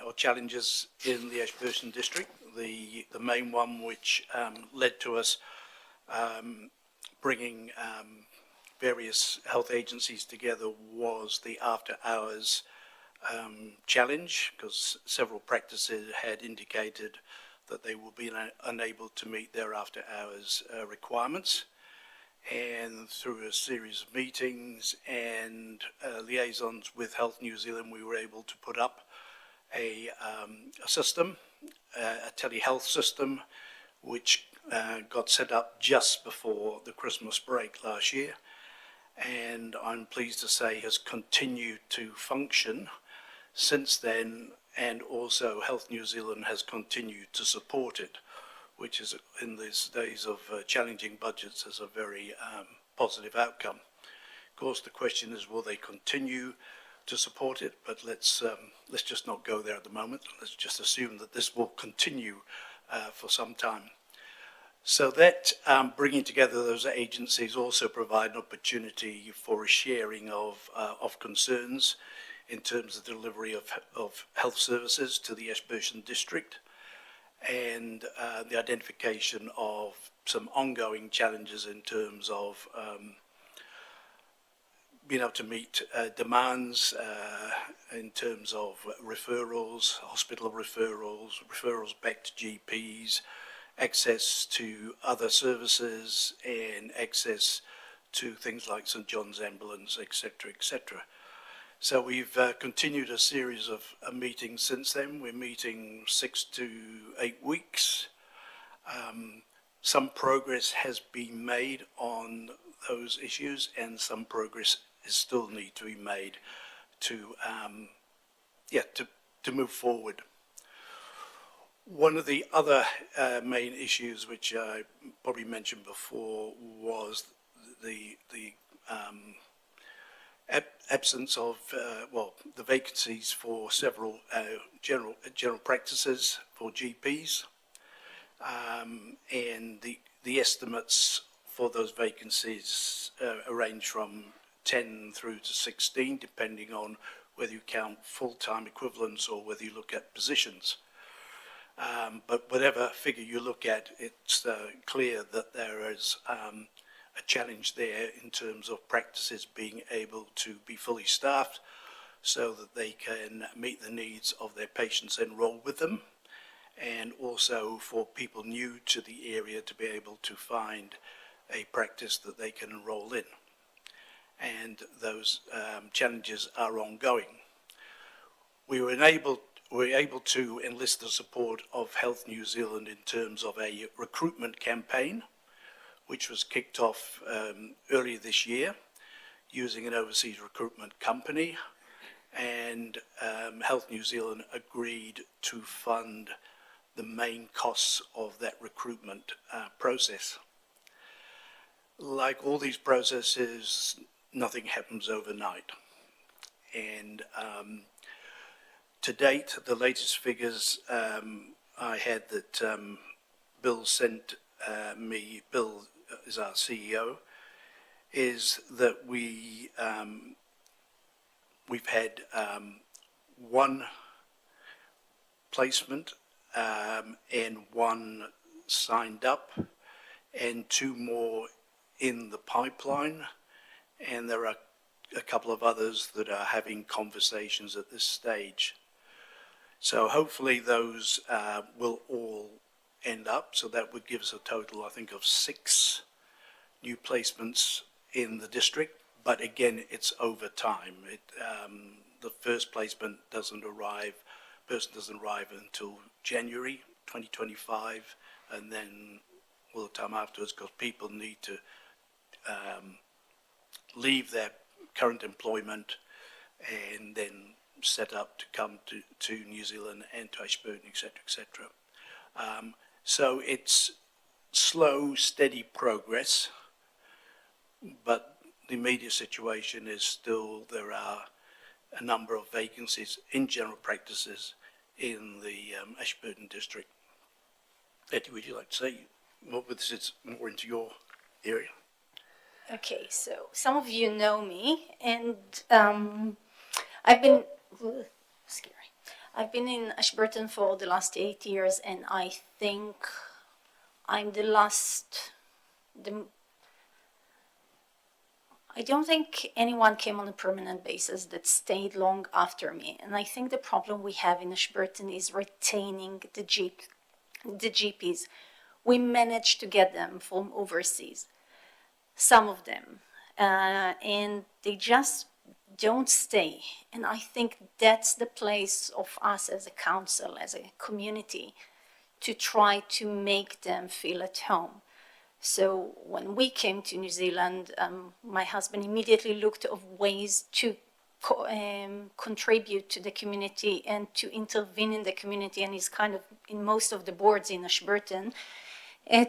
or challenges in the Ashburton district. The main one which led to us bringing various health agencies together was the after hours challenge, because several practices had indicated that they will be unable to meet their after hours requirements. And through a series of meetings and liaisons with Health New Zealand, we were able to put up a system, a telehealth system, which got set up just before the Christmas break last year, and I'm pleased to say has continued to function since then, and also Health New Zealand has continued to support it, which is in these days of challenging budgets is a very positive outcome. Of course, the question is, will they continue to support it? But let's just not go there at the moment. Let's just assume that this will continue for some time. So that bringing together those agencies also provide an opportunity for a sharing of concerns in terms of delivery of health services to the Ashburton district, and the identification of some ongoing challenges in terms of being able to meet demands in terms of referrals, hospital referrals back to GPs, access to other services, and access to things like St John's Ambulance, etc., etc. So we've continued a series of meetings since then. We're meeting 6 to 8 weeks. Some progress has been made on those issues, and some progress is still need to be made to move forward. One of the other main issues, which I probably mentioned before, was the absence of the vacancies for several general practices for GPs, and the estimates for those vacancies range from 10 through to 16, depending on whether you count full-time equivalents or whether you look at positions. But whatever figure you look at, it's clear that there is a challenge there in terms of practices being able to be fully staffed so that they can meet the needs of their patients enrolled with them, and also for people new to the area to be able to find a practice that they can enroll in. And those challenges are ongoing. We were able to enlist the support of Health New Zealand in terms of a recruitment campaign, which was kicked off earlier this year using an overseas recruitment company, and Health New Zealand agreed to fund the main costs of that recruitment process. like all these processes, nothing happens overnight. And to date, the latest figures I had that Bill sent me, Bill is our CEO, is that we've had one placement and one signed up and two more in the pipeline, and there are a couple of others that are having conversations at this stage. So hopefully those will all end up, so that would give us a total, I think, of 6 new placements in the district, but again, it's over time. The first placement doesn't arrive until January 2025, and then all the time afterwards, because people need to leave their current employment and then set up to come to New Zealand and to Ashburton, etc., etc. So it's slow, steady progress, but the immediate situation is still there are a number of vacancies in general practices in the Ashburton district. Etty, would you like to say more? This is more into your area. Okay, so some of you know me, and I've been in Ashburton for the last 8 years, and I think I'm I don't think anyone came on a permanent basis that stayed long after me. And I think the problem we have in Ashburton is retaining the GPs. We managed to get them from overseas, some of them, and they just don't stay. And I think that's the place of us as a council, as a community, to try to make them feel at home. So when we came to New Zealand, my husband immediately looked at ways to contribute to the community and to intervene in the community, and he's kind of in most of the boards in Ashburton,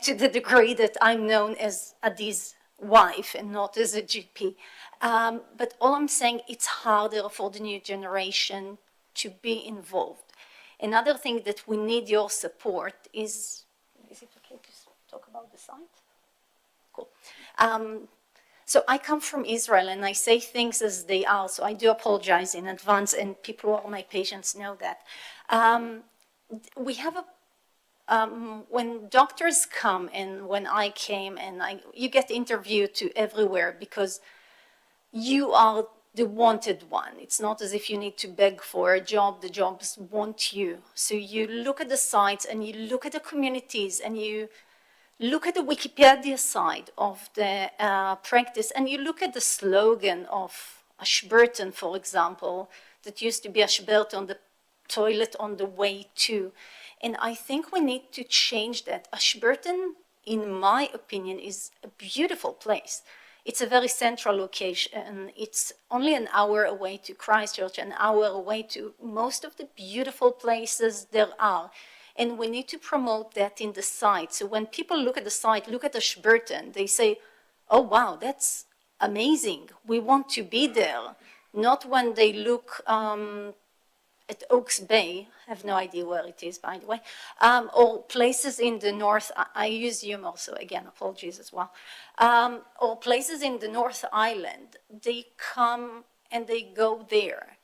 to the degree that I'm known as Adi's wife and not as a GP. But all I'm saying, it's harder for the new generation to be involved. Another thing that we need your support is it okay to talk about the site? Cool. So I come from Israel and I say things as they are, so I do apologize in advance, and people who are my patients know that. We have when doctors come, and when I came, and you get interviewed to everywhere because you are the wanted one. It's not as if you need to beg for a job, the jobs want you. So you look at the sites and you look at the communities and you look at the Wikipedia side of the practice, and you look at the slogan of Ashburton, for example, that used to be Ashburton, the toilet on the way to. And I think we need to change that. Ashburton, in my opinion, is a beautiful place. It's a very central location. It's only an hour away to Christchurch, an hour away to most of the beautiful places there are. And we need to promote that in the site. So when people look at the site, look at Ashburton, they say, oh, wow, that's amazing. We want to be there. Not when they look at Oaks Bay, I have no idea where it is, by the way, or places in the north. I use humour, so again, apologies as well. Or places in the North Island. They come and they go there.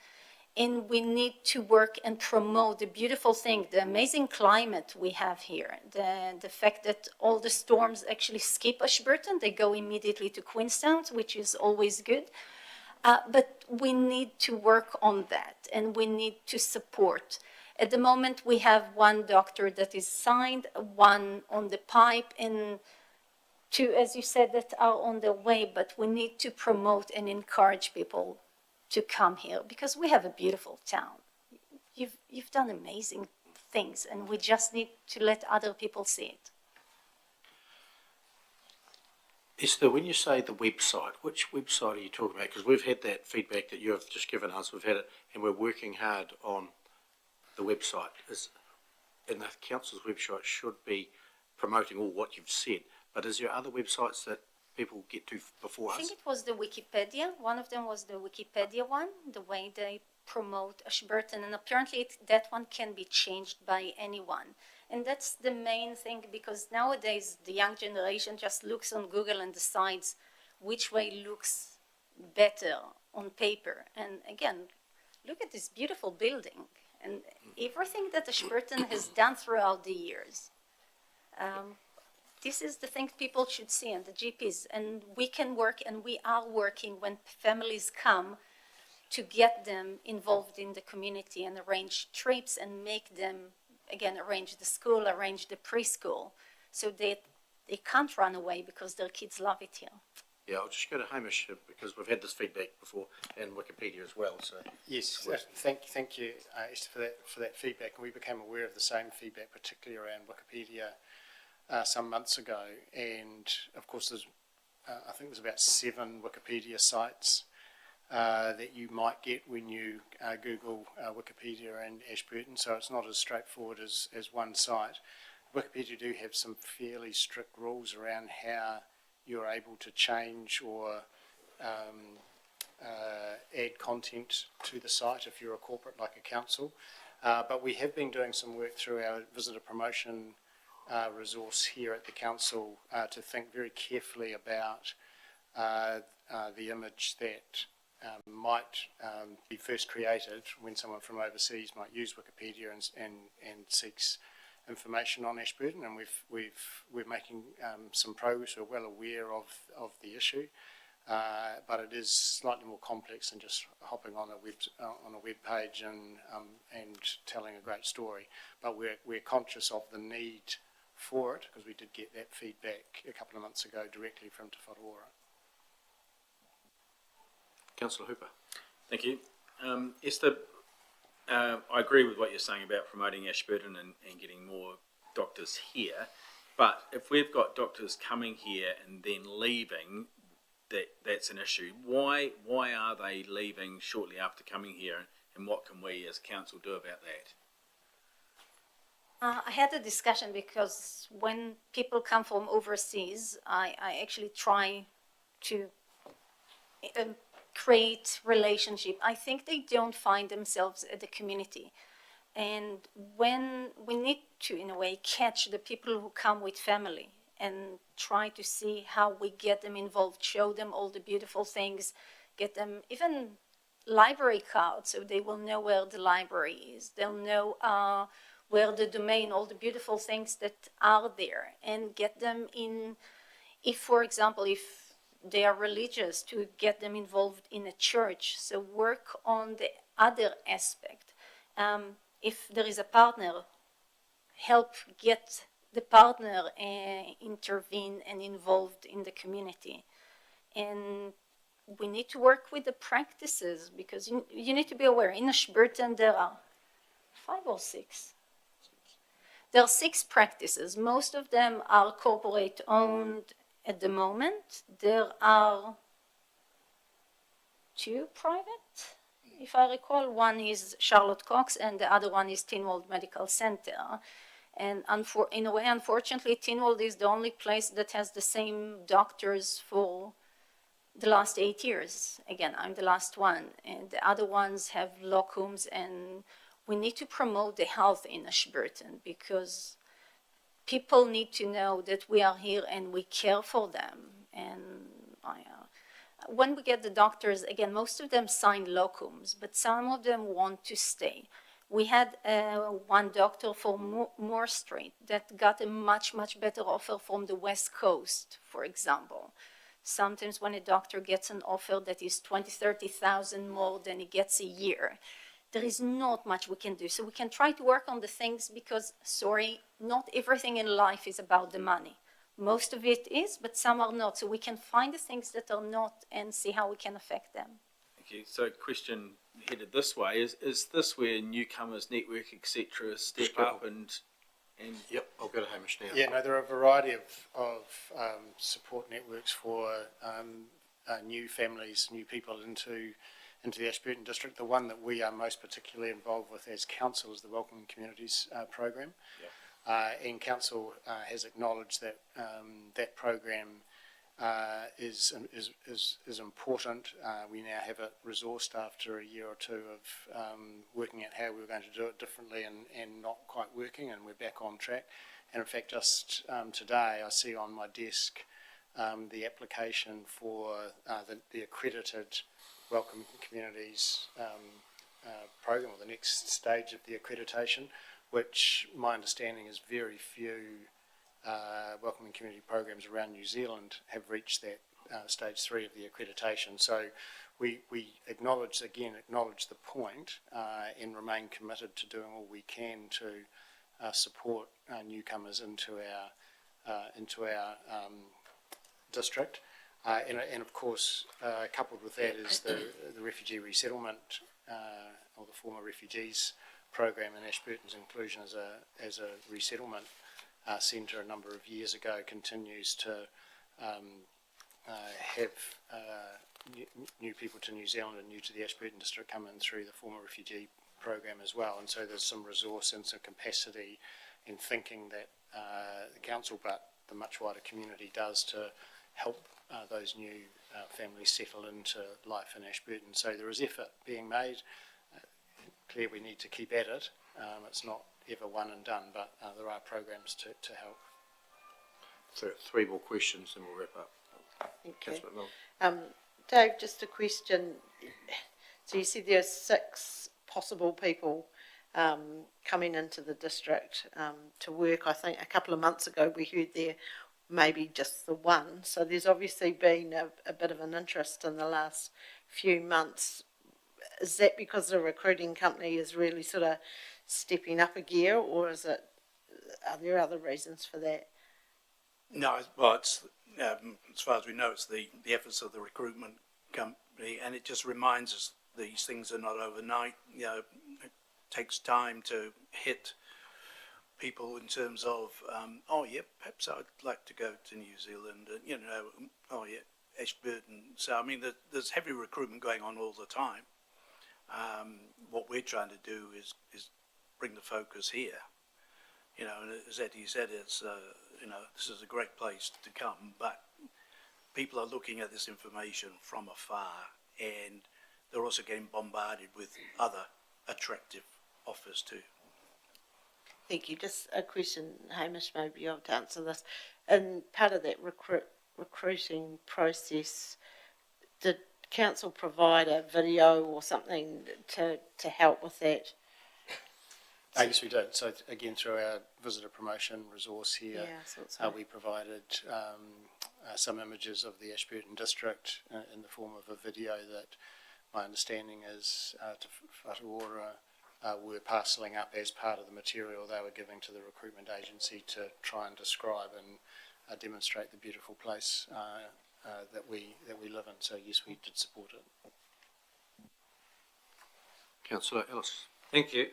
And we need to work and promote the beautiful thing, the amazing climate we have here, the fact that all the storms actually skip Ashburton, they go immediately to Queenstown, which is always good. But we need to work on that, and we need to support. At the moment, we have one doctor that is signed, one on the pipe, and two, as you said, that are on the way, but we need to promote and encourage people to come here, because we have a beautiful town. You've done amazing things, and we just need to let other people see it. Esther, when you say the website, which website are you talking about? Because we've had that feedback that you have just given us, we've had it, and we're working hard on the website. And the council's website should be promoting all what you've said, but is there other websites that people get to before I us? think it was the Wikipedia. One of them was the Wikipedia one, the way they promote Ashburton, and apparently that one can be changed by anyone. And that's the main thing, because nowadays the young generation just looks on Google and decides which way looks better on paper. And again, look at this beautiful building and everything that Ashburton has done throughout the years. This is the thing people should see, and the GPs. And we can work, and we are working when families come to get them involved in the community and arrange trips and make them, again, arrange the school, arrange the preschool, so that they can't run away because their kids love it here. Yeah, I'll just go to Hamish because we've had this feedback before and Wikipedia as well. So Yes, thank you, Esther, for that feedback. And we became aware of the same feedback, particularly around Wikipedia, some months ago. And of course, there's I think there's about 7 Wikipedia sites that you might get when you Google Wikipedia and Ashburton. So it's not as straightforward as one site. Wikipedia do have some fairly strict rules around how you're able to change or add content to the site if you're a corporate like a council. But we have been doing some work through our visitor promotion resource here at the council to think very carefully about the image that might be first created when someone from overseas might use Wikipedia and seeks information on Ashburton, and we're making some progress. We're well aware of the issue, but it is slightly more complex than just hopping on a web page and telling a great story. But we're conscious of the need for it because we did get that feedback a couple of months ago directly from Te Wharaora. Councillor Hooper. Thank you. Esther, I agree with what you're saying about promoting Ashburton and getting more doctors here, but if we've got doctors coming here and then leaving, that's an issue. Why are they leaving shortly after coming here, and what can we as council do about that? I had a discussion because when people come from overseas, I actually try to create relationship. I think they don't find themselves at the community. And when we need to, in a way, catch the people who come with family and try to see how we get them involved, show them all the beautiful things, get them even library cards so they will know where the library is. They'll know where the domain, all the beautiful things that are there, and get them in, if, for example, if they are religious, to get them involved in a church. So work on the other aspect. If there is a partner, help get the partner intervene and involved in the community. And we need to work with the practices, because you need to be aware, in Ashburton there are 5 or 6. There are 6 practices. Most of them are corporate owned at the moment. There are 2 private, if I recall. One is Charlotte Cox and the other one is Tynwald Medical Center. And in a way, unfortunately, Tynwald is the only place that has the same doctors for the last 8 years. Again, I'm the last one. And the other ones have locums, and we need to promote the health in Ashburton, because people need to know that we are here and we care for them. And when we get the doctors, again, most of them sign locums, but some of them want to stay. We had one doctor for Moore Street that got a much, much better offer from the West Coast, for example. Sometimes when a doctor gets an offer that is 20,000, 30,000 more than he gets a year, there is not much we can do. So we can try to work on the things, because, sorry, not everything in life is about the money. Most of it is, but some are not. So we can find the things that are not and see how we can affect them. Thank you. So question headed this way, is this where newcomers, network, etc. step up and... Yep, I'll go to Hamish now. Yeah, no, there are a variety of support networks for new families, new people into the Ashburton district. The one that we are most particularly involved with as council is the Welcoming Communities program. Yeah. And council has acknowledged that that program is important. We now have it resourced after a year or two of working out how we were going to do it differently and not quite working, and we're back on track. And in fact, just today I see on my desk the application for the accredited Welcome Communities program, or the next stage of the accreditation, which my understanding is very few welcoming community programs around New Zealand have reached that stage 3 of the accreditation. So we acknowledge the point and remain committed to doing all we can to support newcomers into our district. And of course, coupled with that is the refugee resettlement, or the former refugees program, and Ashburton's inclusion as a resettlement centre a number of years ago continues to have new people to New Zealand and new to the Ashburton district come in through the former refugee program as well. And so there's some resource and some capacity in thinking that the council, but the much wider community, does to help those new families settle into life in Ashburton. So there is effort being made. Clear we need to keep at it. It's not ever one and done, but there are programs to help. So 3 more questions and we'll wrap up. Okay. Dave, just a question. So you said there's 6 possible people coming into the district to work. I think a couple of months ago we heard there maybe just the 1. So there's obviously been a bit of an interest in the last few months. Is that because the recruiting company is really sort of stepping up a gear, or are there other reasons for that? No, well, it's as far as we know, it's the efforts of the recruitment company, and it just reminds us these things are not overnight. You know, it takes time to hit people in terms of, oh yeah, perhaps I'd like to go to New Zealand, and oh yeah, Ashburton. So I mean, there's heavy recruitment going on all the time. What we're trying to do is bring the focus here. And as Eddie said, it's this is a great place to come, but people are looking at this information from afar, and they're also getting bombarded with other attractive offers too. Thank you. Just a question, Hamish, maybe you'll have to answer this. And part of that recruiting process, did council provide a video or something to help with that? Yes, we did. So again, through our visitor promotion resource here, we provided some images of the Ashburton district in the form of a video that my understanding is to Whatuora were parcelling up as part of the material they were giving to the recruitment agency to try and describe and demonstrate the beautiful place that we live in. So yes, we did support it. Councillor Ellis. Thank you.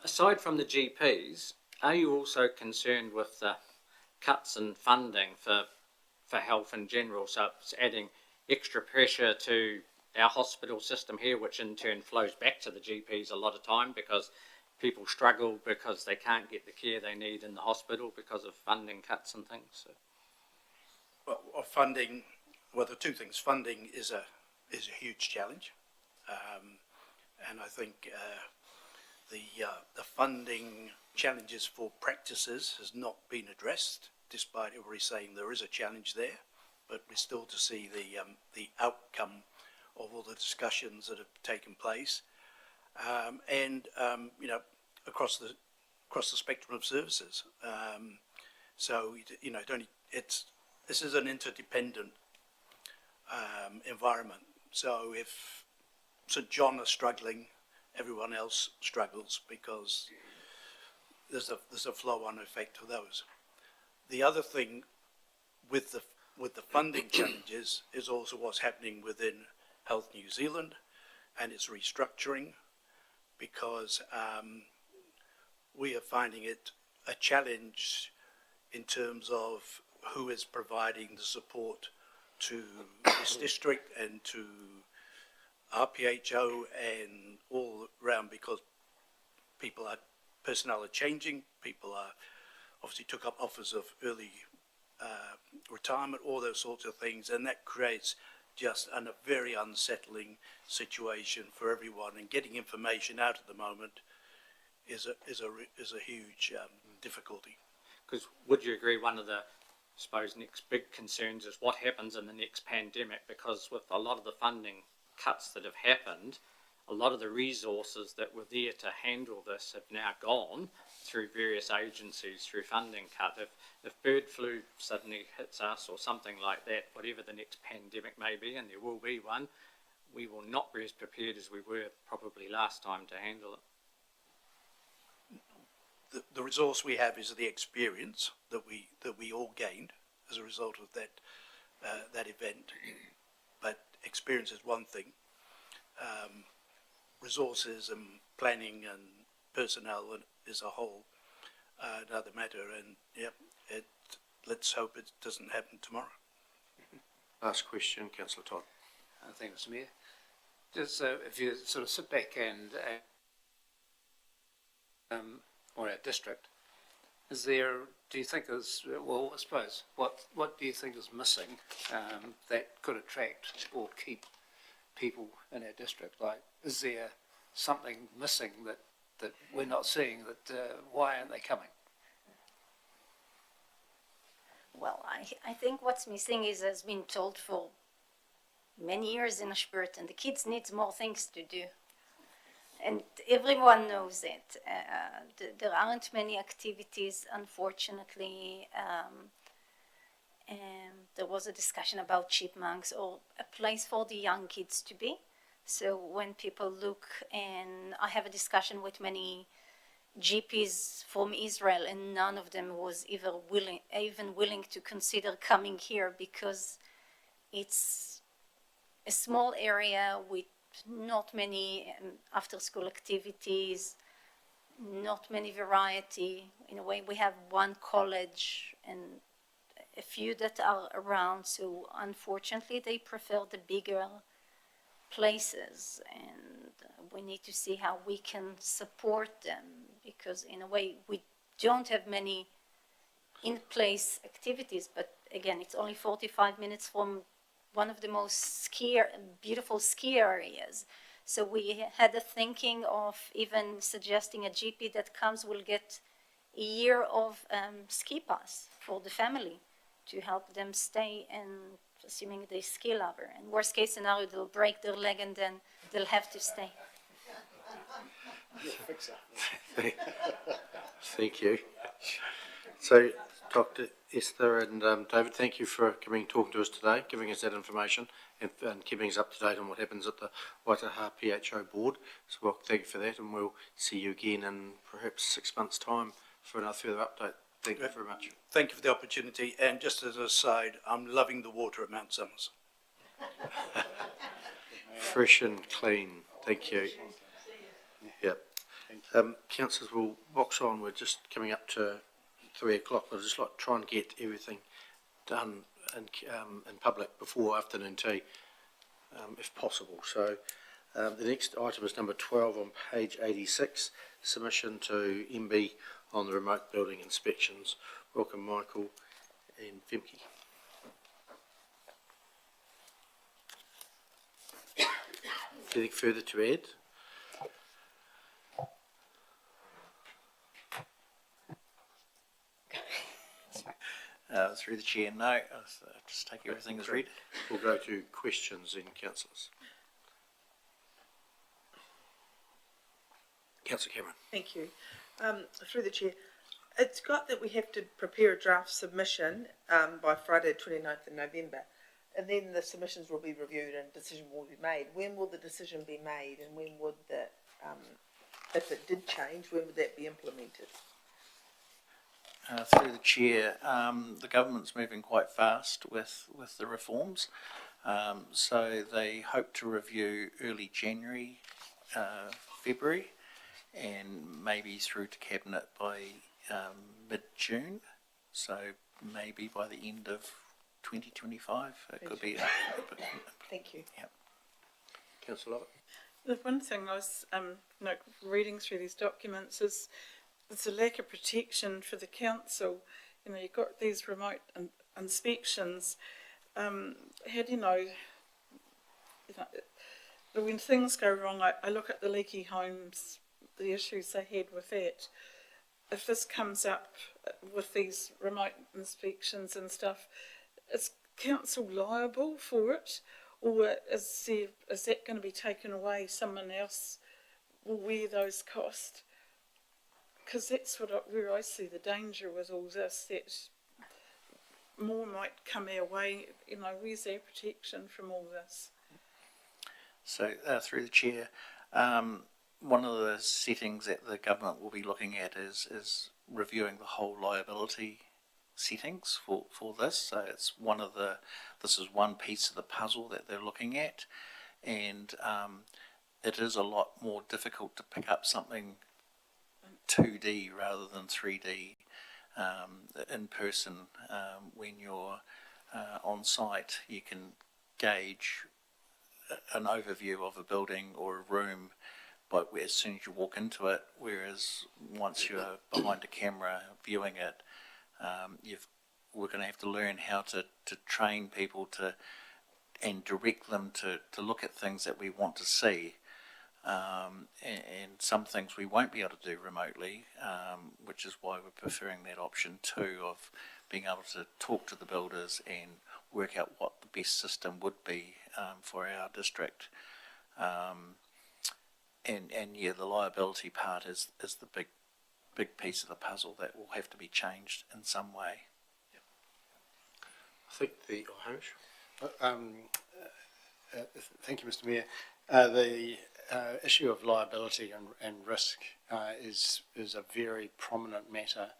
Aside from the GPs, are you also concerned with the cuts in funding for health in general? So it's adding extra pressure to our hospital system here, which in turn flows back to the GPs a lot of time because people struggle because they can't get the care they need in the hospital because of funding cuts and things. So. Well, funding. Well, the 2 things. Funding is a huge challenge, and I think the funding challenges for practices has not been addressed, despite everybody saying there is a challenge there. But we're still to see the outcome of all the discussions that have taken place, and across the spectrum of services. So this is an interdependent environment. So if St John are struggling, everyone else struggles because there's a flow-on effect of those. The other thing with the funding challenges is also what's happening within Health New Zealand and its restructuring, because we are finding it a challenge in terms of who is providing the support to this district and to RPHO and all around, because personnel are changing. People are obviously took up offers of early retirement, all those sorts of things, and that creates just a very unsettling situation for everyone. And getting information out at the moment is a huge difficulty. Because would you agree one of the, I suppose, next big concerns is what happens in the next pandemic? Because with a lot of the funding cuts that have happened, a lot of the resources that were there to handle this have now gone through various agencies, through funding cut. If bird flu suddenly hits us or something like that, whatever the next pandemic may be, and there will be one, we will not be as prepared as we were probably last time to handle it. The resource we have is the experience that we all gained as a result of that event. But experience is one thing. Resources and planning and personnel is a whole another matter. And let's hope it doesn't happen tomorrow. Last question, Councillor Todd. Thank you, Mr. Mayor. Just if you sort of sit back and or our district, is there? Do you think is well? I suppose what do you think is missing that could attract or keep people in our district? Like, is there something missing that we're not seeing? That why aren't they coming? Well, I think what's missing is, has been told for many years in Ashburton, the kids need more things to do. And everyone knows it. There aren't many activities, unfortunately. And there was a discussion about chipmunks or a place for the young kids to be. So when people look, and I have a discussion with many GPs from Israel, and none of them was even willing to consider coming here because it's a small area with not many after-school activities, not many variety. In a way, we have one college and a few that are around, so unfortunately they prefer the bigger places, and we need to see how we can support them, because in a way we don't have many in-place activities, but again, it's only 45 minutes from one of the most beautiful ski areas. So we had a thinking of even suggesting a GP that comes will get a year of ski pass for the family to help them stay, and assuming they ski lover. And worst case scenario, they'll break their leg and then they'll have to stay. Thank you. So, Dr. Esther and David, thank you for coming and talking to us today, giving us that information and keeping us up to date on what happens at the Waitaha PHO board. So, well, thank you for that, and we'll see you again in perhaps 6 months' time for another further update. Thank you very much. Thank you for the opportunity. And just as an aside, I'm loving the water at Mount Summers. Fresh and clean. Thank you. Yep. Councillors, we'll box on. We're just coming up to 3 o'clock. I'd just like to try and get everything done in public before afternoon tea, if possible. So the next item is number 12 on page 86, submission to MB on the remote building inspections. Welcome, Michael and Femke. Anything further to add? Through the chair, no. I'll just take everything as read. We'll go to questions then, councillors. Councillor Cameron. Thank you. Through the chair, it's got that we have to prepare a draft submission by Friday 29th of November, and then the submissions will be reviewed and a decision will be made. When will the decision be made, and when would the, if it did change, when would that be implemented? Through the chair, the government's moving quite fast with the reforms, so they hope to review early January, February, and maybe through to Cabinet by mid-June, so maybe by the end of 2025 it could be. Thank you. Yeah. Councillor Lovett. The one thing I was reading through these documents is there's a lack of protection for the council. You know, you've got these remote inspections, how do you know, when things go wrong, I look at the leaky homes, the issues they had with that. If this comes up with these remote inspections and stuff, is council liable for it, or is that going to be taken away? Someone else will wear those costs? Because that's where I see the danger with all this, that more might come our way. You know, where's our protection from all this? So, through the chair, one of the settings that the government will be looking at is reviewing the whole liability settings for this. So it's this is one piece of the puzzle that they're looking at, and it is a lot more difficult to pick up something 2D rather than 3D in person. When you're on site, you can gauge an overview of a building or a room but as soon as you walk into it, whereas once you're behind a camera viewing it, we're going to have to learn how to train people and direct them to look at things that we want to see, and some things we won't be able to do remotely, which is why we're preferring that option 2 of being able to talk to the builders and work out what the best system would be for our district. And yeah, the liability part is the big piece of the puzzle that will have to be changed in some way. I think Hamish? Thank you, Mr. Mayor. The issue of liability and risk is a very prominent matter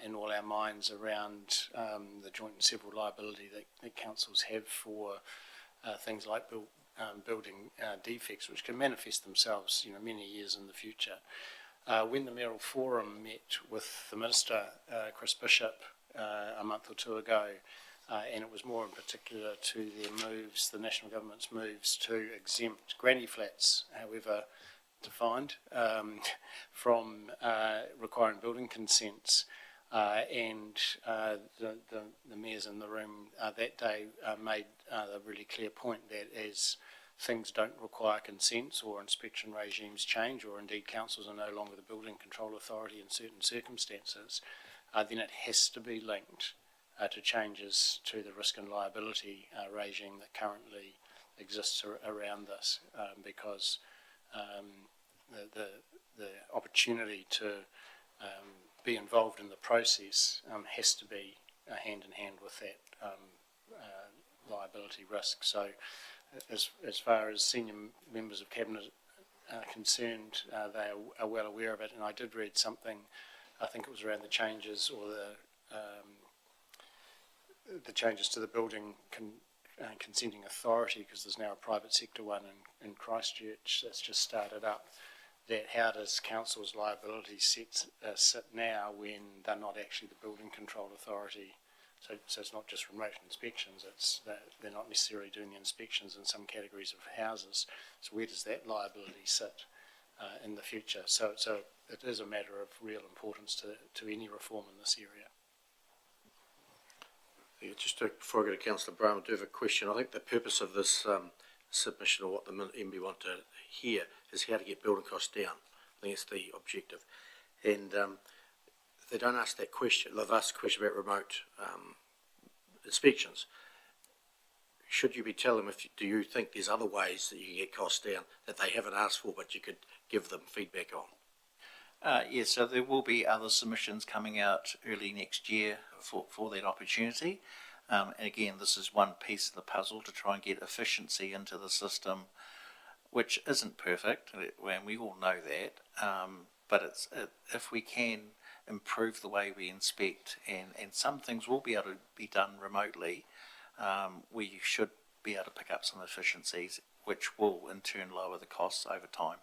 in all our minds around the joint and several liability that councils have for things like building defects, which can manifest themselves, many years in the future. When the Mayoral Forum met with the Minister, Chris Bishop, a month or two ago, and it was more in particular to the National Government's moves to exempt granny flats, however defined, from requiring building consents. And the mayors in the room that day made a really clear point that as things don't require consents or inspection regimes change, or indeed councils are no longer the building control authority in certain circumstances, then it has to be linked to changes to the risk and liability regime that currently exists around this, because the opportunity to be involved in the process has to be hand in hand with that liability risk. So as far as senior members of Cabinet are concerned, they are well aware of it, and I did read something, I think it was around the changes or the changes to the building consenting authority, because there's now a private sector one in Christchurch that's just started up, that how does council's liability sit now when they're not actually the building control authority? So it's not just remote inspections, it's that they're not necessarily doing the inspections in some categories of houses. So where does that liability sit in the future? So it is a matter of real importance to any reform in this area. Yeah, just before I go to Councillor Brown, I do have a question. I think the purpose of this submission, or what the MB want to hear, is how to get building costs down. I think it's the objective. And they don't ask that question. They've asked a question about remote inspections. Should you be telling them, do you think there's other ways that you can get costs down that they haven't asked for, but you could give them feedback on? Yes, so there will be other submissions coming out early next year for that opportunity. And again, this is one piece of the puzzle to try and get efficiency into the system, which isn't perfect, and we all know that. But if we can improve the way we inspect, and some things will be able to be done remotely, we should be able to pick up some efficiencies, which will in turn lower the costs over time.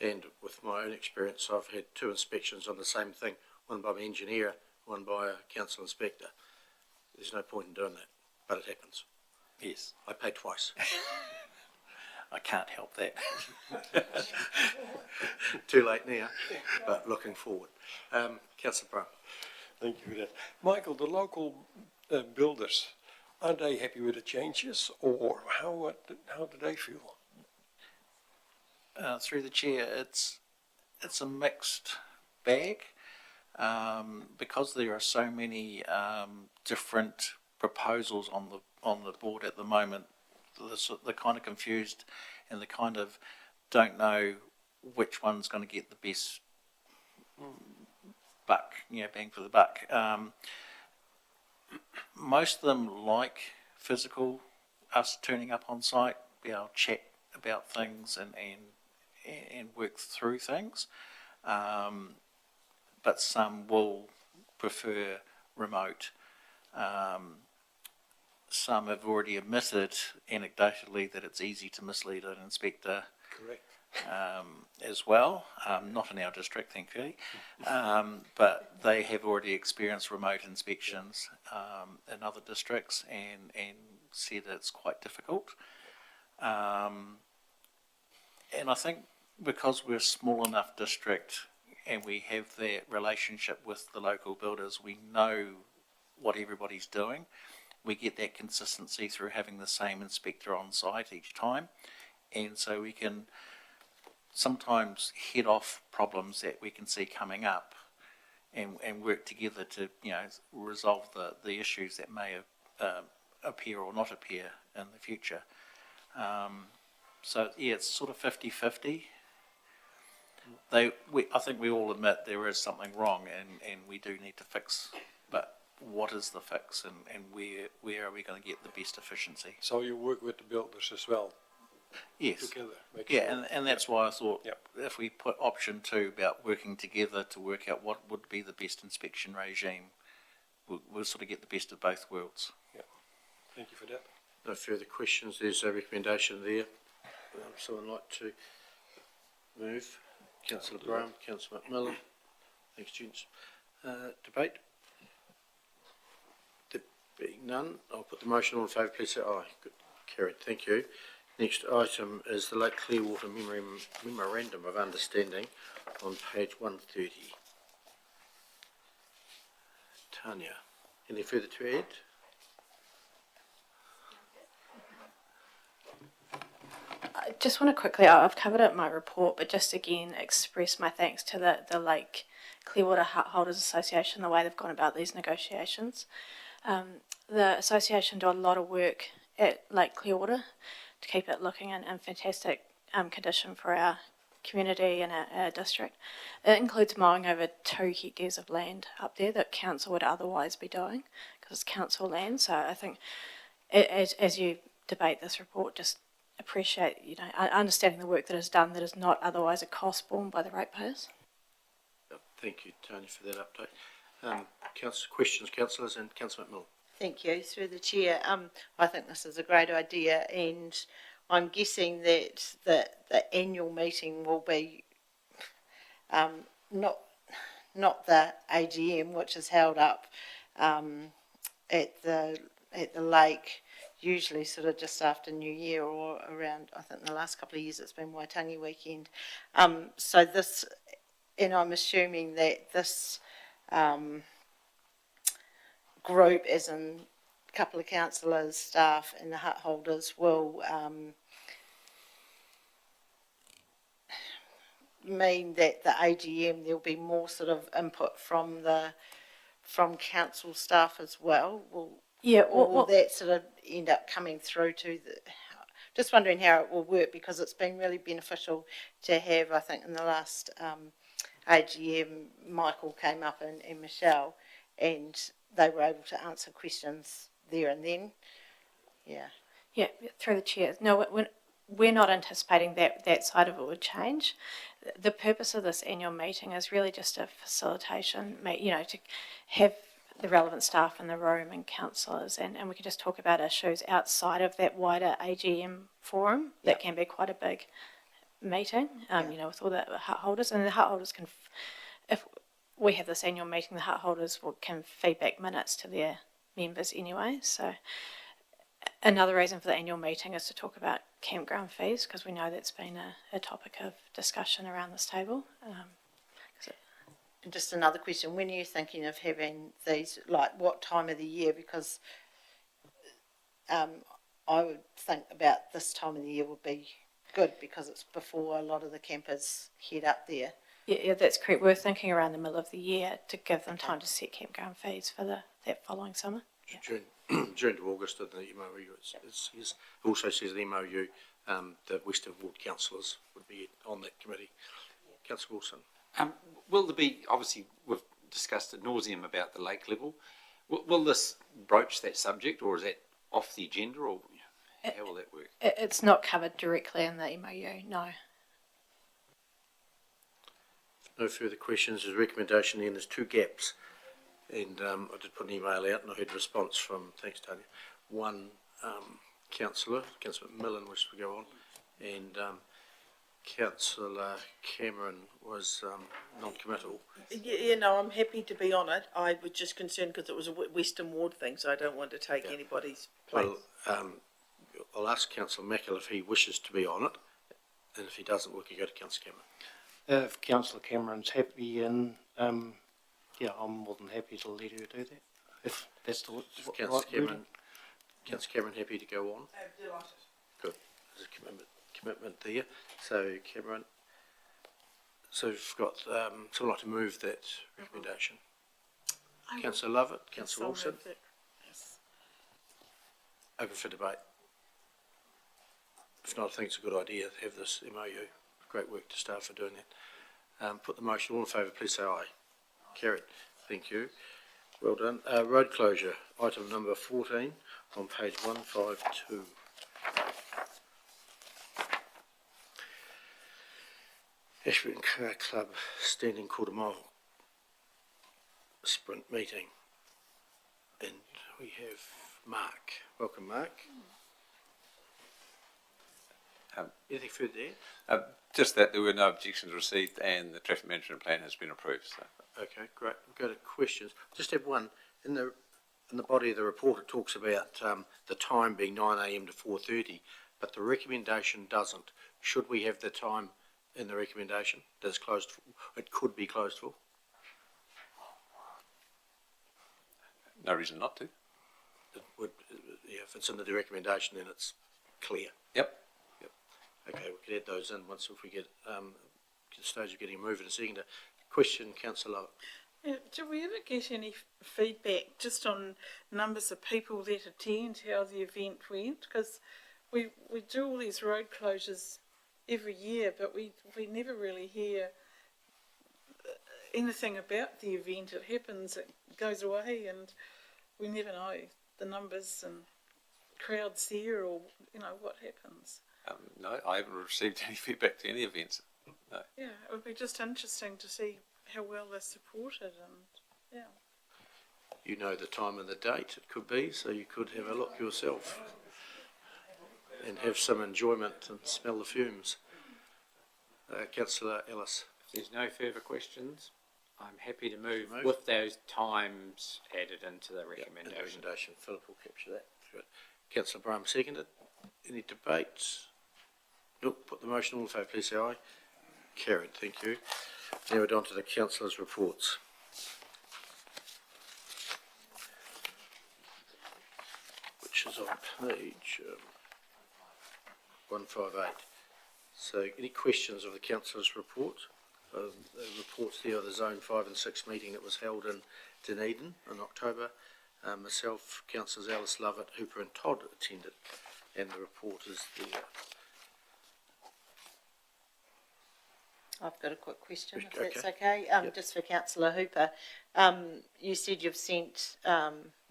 And with my own experience, I've had 2 inspections on the same thing, one by my engineer, one by a council inspector. There's no point in doing that, but it happens. Yes. I pay twice. I can't help that. Too late now, but looking forward. Councillor Brown. Thank you for that. Michael, the local builders, are they happy with the changes, or how do they feel? Through the chair, it's a mixed bag, because there are so many different proposals on the board at the moment. They're kind of confused, and they kind of don't know which one's going to get the best buck, bang for the buck. Most of them like physical, us turning up on site, be able to chat about things and work through things. But some will prefer remote. Some have already admitted anecdotally that it's easy to mislead an inspector. Correct. As well, not in our district, thankfully, but they have already experienced remote inspections in other districts and said it's quite difficult. And I think because we're a small enough district and we have that relationship with the local builders, we know what everybody's doing. We get that consistency through having the same inspector on site each time, and so we can sometimes head off problems that we can see coming up and work together to resolve the issues that may appear or not appear in the future. So yeah, it's sort of 50-50. I think we all admit there is something wrong and we do need to fix, but what is the fix and where are we going to get the best efficiency? So you work with the builders as well? Yes. Together. Yeah, and that's why I thought if we put option 2 about working together to work out what would be the best inspection regime, we'll sort of get the best of both worlds. Yeah. Thank you for that. No further questions. There's a recommendation there. Someone like to move? Councillor Brown, Councillor McMillan. Thanks, gents. Debate? There being none, I'll put the motion on in favour. Please say aye. Good. Carried. Thank you. Next item is the Lake Clearwater Memorandum of Understanding on page 130. Tanya, any further to add? I just want to quickly, I've covered it in my report, but just again express my thanks to the Lake Clearwater Holders Association, the way they've gone about these negotiations. The association do a lot of work at Lake Clearwater to keep it looking in fantastic condition for our community and our district. It includes mowing over 2 hectares of land up there that council would otherwise be doing because it's council land. So I think as you debate this report, just appreciate understanding the work that is done that is not otherwise a cost borne by the ratepayers. Thank you, Tony, for that update. Questions, councillors, and Councillor McMillan. Thank you. Through the chair, I think this is a great idea, and I'm guessing that the annual meeting will be not the AGM, which is held up at the lake, usually sort of just after New Year or around. I think the last couple of years it's been Waitangi weekend. So this, and I'm assuming that this group, as in a couple of councillors, staff and the hut holders, will mean that the AGM there'll be more sort of input from council staff as well. Will that sort of end up coming through to the? Just wondering how it will work, because it's been really beneficial to have. I think in the last AGM, Michael came up and Michelle, and they were able to answer questions there and then. Yeah, through the chair. No, we're not anticipating that side of it would change. The purpose of this annual meeting is really just a facilitation, to have the relevant staff in the room and councillors, and we can just talk about issues outside of that wider AGM forum. That can be quite a big meeting, with all the hut holders, and the hut holders can, if we have this annual meeting, the hut holders can feedback minutes to their members anyway. So another reason for the annual meeting is to talk about campground fees, because we know that's been a topic of discussion around this table. just another question, when are you thinking of having these, like what time of the year? Because I would think about this time of the year would be good because it's before a lot of the campers head up there. Yeah, that's correct. We're thinking around the middle of the year to give them time to set campground fees for that following summer. June to August in the MOU. It also says the MOU, the Western Ward councillors would be on that committee. Councillor Wilson. Will there be, obviously we've discussed ad nauseum about the lake level, will this broach that subject, or is that off the agenda, or how will that work? It's not covered directly in the MOU, no. No further questions. There's a recommendation then. There's two gaps. And I did put an email out and I heard a response from, thanks Tanya, one councillor, Councillor Millen wished to go on, and Councillor Cameron was non-committal. Yeah, no, I'm happy to be on it. I was just concerned because it was a Western Ward thing, so I don't want to take anybody's place. Well, I'll ask Councillor Mackel if he wishes to be on it, and if he doesn't, we can go to Councillor Cameron. If Councillor Cameron's happy, and yeah, I'm more than happy to let her do that. If that's the Councillor Cameron, Councillor Cameron happy to go on? Good. There's a commitment there. So Cameron, so we've got someone like to move that recommendation. Councillor Lovett, Councillor Wilson. Yes. Open for debate. If not, I think it's a good idea to have this MOU. Great work to staff for doing that. Put the motion. All in favour, please say aye. Carried. Thank you. Well done. Road closure, item number 14 on page 152. Ashburton Car Club standing quarter mile sprint meeting. And we have Mark. Welcome, Mark. Anything further there? Just that there were no objections received and the traffic management plan has been approved. So. Okay, great. We'll go to questions. Just have one. In the body of the report, it talks about the time being 9 a.m. to 4:30, but the recommendation doesn't. Should we have the time in the recommendation that it's closed for? It could be closed for. No reason not to. It would, yeah, if it's in the recommendation, then it's clear. Yep. Okay, we can add those in once if we get to the stage of getting a move in a second. Question, Councillor Lovett. Yeah, do we ever get any feedback just on numbers of people that attend, how the event went? Because we do all these road closures every year, but we never really hear anything about the event. It happens, it goes away, and we never know the numbers and crowds there, or what happens. No, I haven't received any feedback to any events. No. Yeah, it would be just interesting to see how well they're supported, and yeah. You know the time and the date it could be, so you could have a look yourself and have some enjoyment and smell the fumes. Councillor Ellis. If there's no further questions, I'm happy to move with those times added into the recommendation. Philip will capture that. Good. Councillor Brown seconded. Any debates? Nope. Put the motion. All in favour, please say aye. Carried. Thank you. Now we're on to the councillors' reports. Which is on page 158. So, any questions of the councillors' report? The reports there of the Zone 5 and 6 meeting that was held in Dunedin in October. Myself, Councillors Alice Lovett, Hooper and Todd attended, and the report is there. I've got a quick question, if that's okay. Just for Councillor Hooper. You said you've sent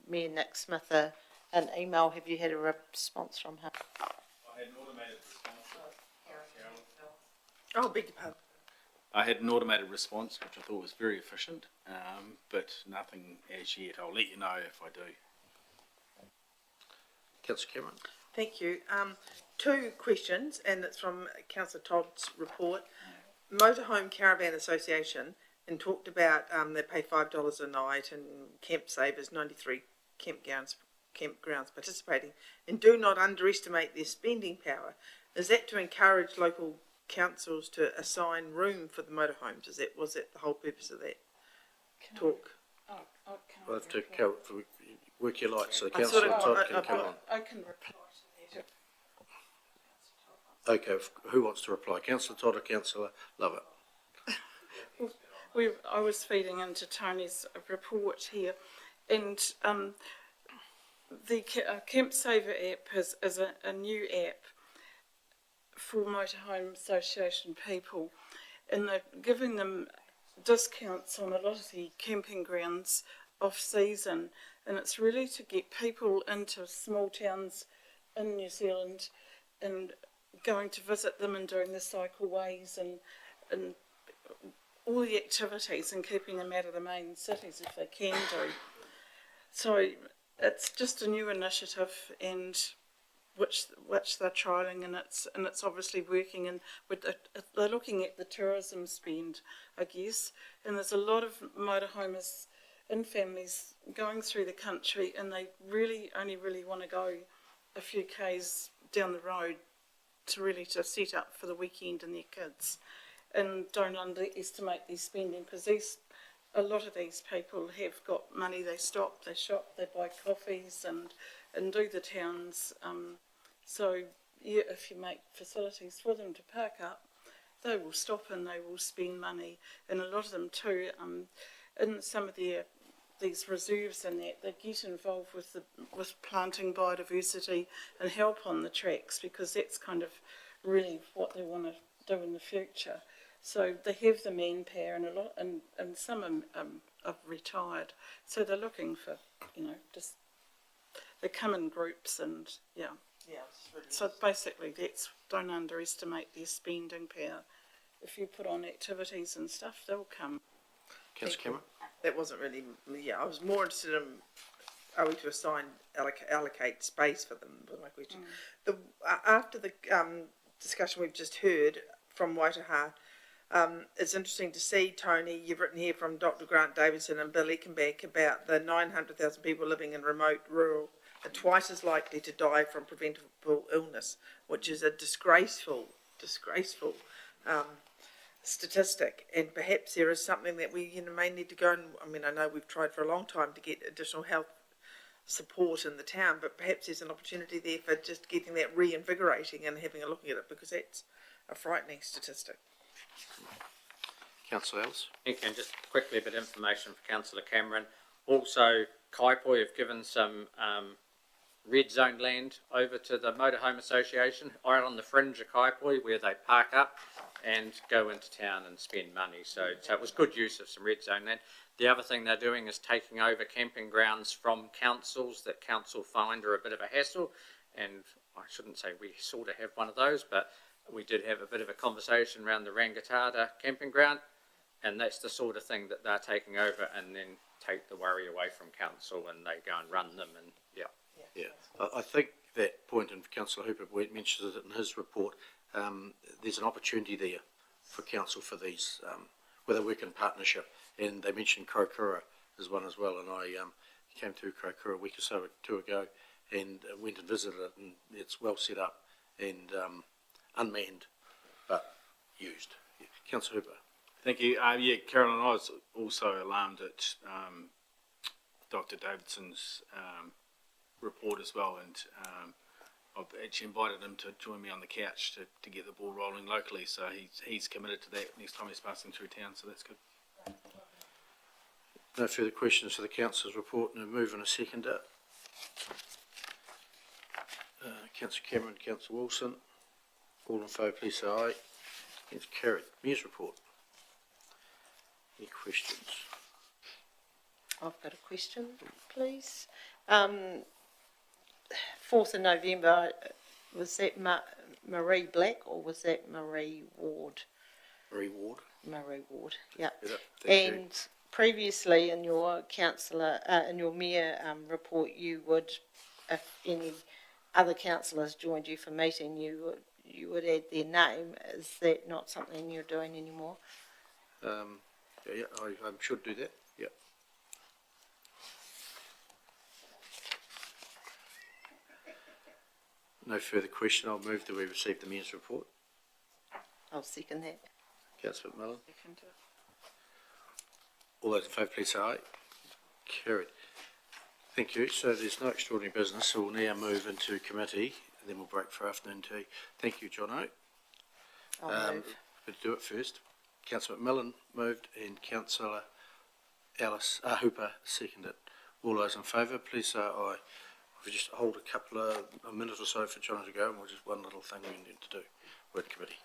me and Nick Smith an email. Have you had a response from him? I had an automated response. Oh, beg your pardon. I had an automated response, which I thought was very efficient, but nothing as yet. I'll let you know if I do. Councillor Cameron. Thank you. Two questions, and it's from Councillor Todd's report. Motorhome Caravan Association, and talked about they pay $5 a night, and Camp Savers 93 campgrounds participating, and do not underestimate their spending power. Is that to encourage local councils to assign room for the motorhomes? Was that the whole purpose of that? talk? We'll have to work your lights so the I sort councillor of- Todd can I've come got- on. I can reply to that. Okay, who wants to reply? Councillor Todd or Councillor Lovett? I was feeding into Tony's report here, and the Camp Saver app is a new app for motorhome association people, and they're giving them discounts on a lot of the camping grounds off season, and it's really to get people into small towns in New Zealand and going to visit them and doing the cycleways and all the activities and keeping them out of the main cities if they can do. So it's just a new initiative, and which they're trialling, and it's obviously working. And they're looking at the tourism spend, I guess. And there's a lot of motorhomers and families going through the country, and they only really want to go a few k's down the road to set up for the weekend and their kids. And don't underestimate their spending, because a lot of these people have got money. They stop, they shop, they buy coffees and do the towns. So yeah, if you make facilities for them to park up, they will stop and they will spend money. And a lot of them too, in some of these reserves and that, they get involved with planting biodiversity and help on the tracks, because that's kind of really what they want to do in the future. So they have the manpower, and some are retired, so they're looking for, just they come in groups, and yeah. So basically, don't underestimate their spending power. If you put on activities and stuff, they'll come. Councillor Cameron? That wasn't really, I was more interested in, are we to allocate space for them, was my question. After the discussion we've just heard from Waitaha, it's interesting to see, Tony, you've written here from Dr. Grant Davidson and Bill Eckenbeck about the 900,000 people living in remote rural are twice as likely to die from preventable illness, which is a disgraceful statistic. And perhaps there is something that we may need to go and, I know we've tried for a long time to get additional health support in the town, but perhaps there's an opportunity there for just getting that reinvigorating and having a look at it, because that's a frightening statistic. Councillor Ellis? Thank you, and just quickly a bit of information for Councillor Cameron. Also, Kaipoi have given some red zone land over to the Motorhome Association, right on the fringe of Kaipoi, where they park up and go into town and spend money. So it was good use of some red zone land. The other thing they're doing is taking over camping grounds from councils that council find are a bit of a hassle, and I shouldn't say we sort of have one of those, but we did have a bit of a conversation around the Rangitada camping ground, and that's the sort of thing that they're taking over, and then take the worry away from council, and they go and run them, and yeah. I think that point, and Councillor Hooper mentions it in his report, there's an opportunity there for council for these, where they work in partnership, and they mentioned Kokura as one as well, and I came through Kokura a week or so or two ago, and went and visited it, and it's well set up, and unmanned, but used. Councillor Hooper. Thank you. Carolyn, I was also alarmed at Dr. Davidson's report as well, and I've actually invited him to join me on the couch to get the ball rolling locally, so he's committed to that next time he's passing through town, so that's good. No further questions for the councillor's report. No move and a seconder. Councillor Cameron, Councillor Wilson. All in favour, please say aye. It's carried. Mayor's report. Any questions? I've got a question, please. 4th of November, was that Marie Black or was that Marie Ward? Marie Ward. Marie Ward, yeah. And previously in your in your mayor report, you would, if any other councillors joined you for meeting, you would add their name. Is that not something you're doing anymore? I should do that. Yeah. No further question. I'll move that we receive the mayor's report. I'll second that. Councillor McMillan. All those in favour, please say aye. Carried. Thank you. So there's no extraordinary business, so we'll now move into committee, and then we'll break for afternoon tea. Thank you, Jono. I'll move. But do it first. Councillor McMillan moved and Councillor Alice Hooper seconded. All those in favour, please say aye. We'll just hold a minute or so for Jono to go, and we'll just one little thing we need to do. We're in committee.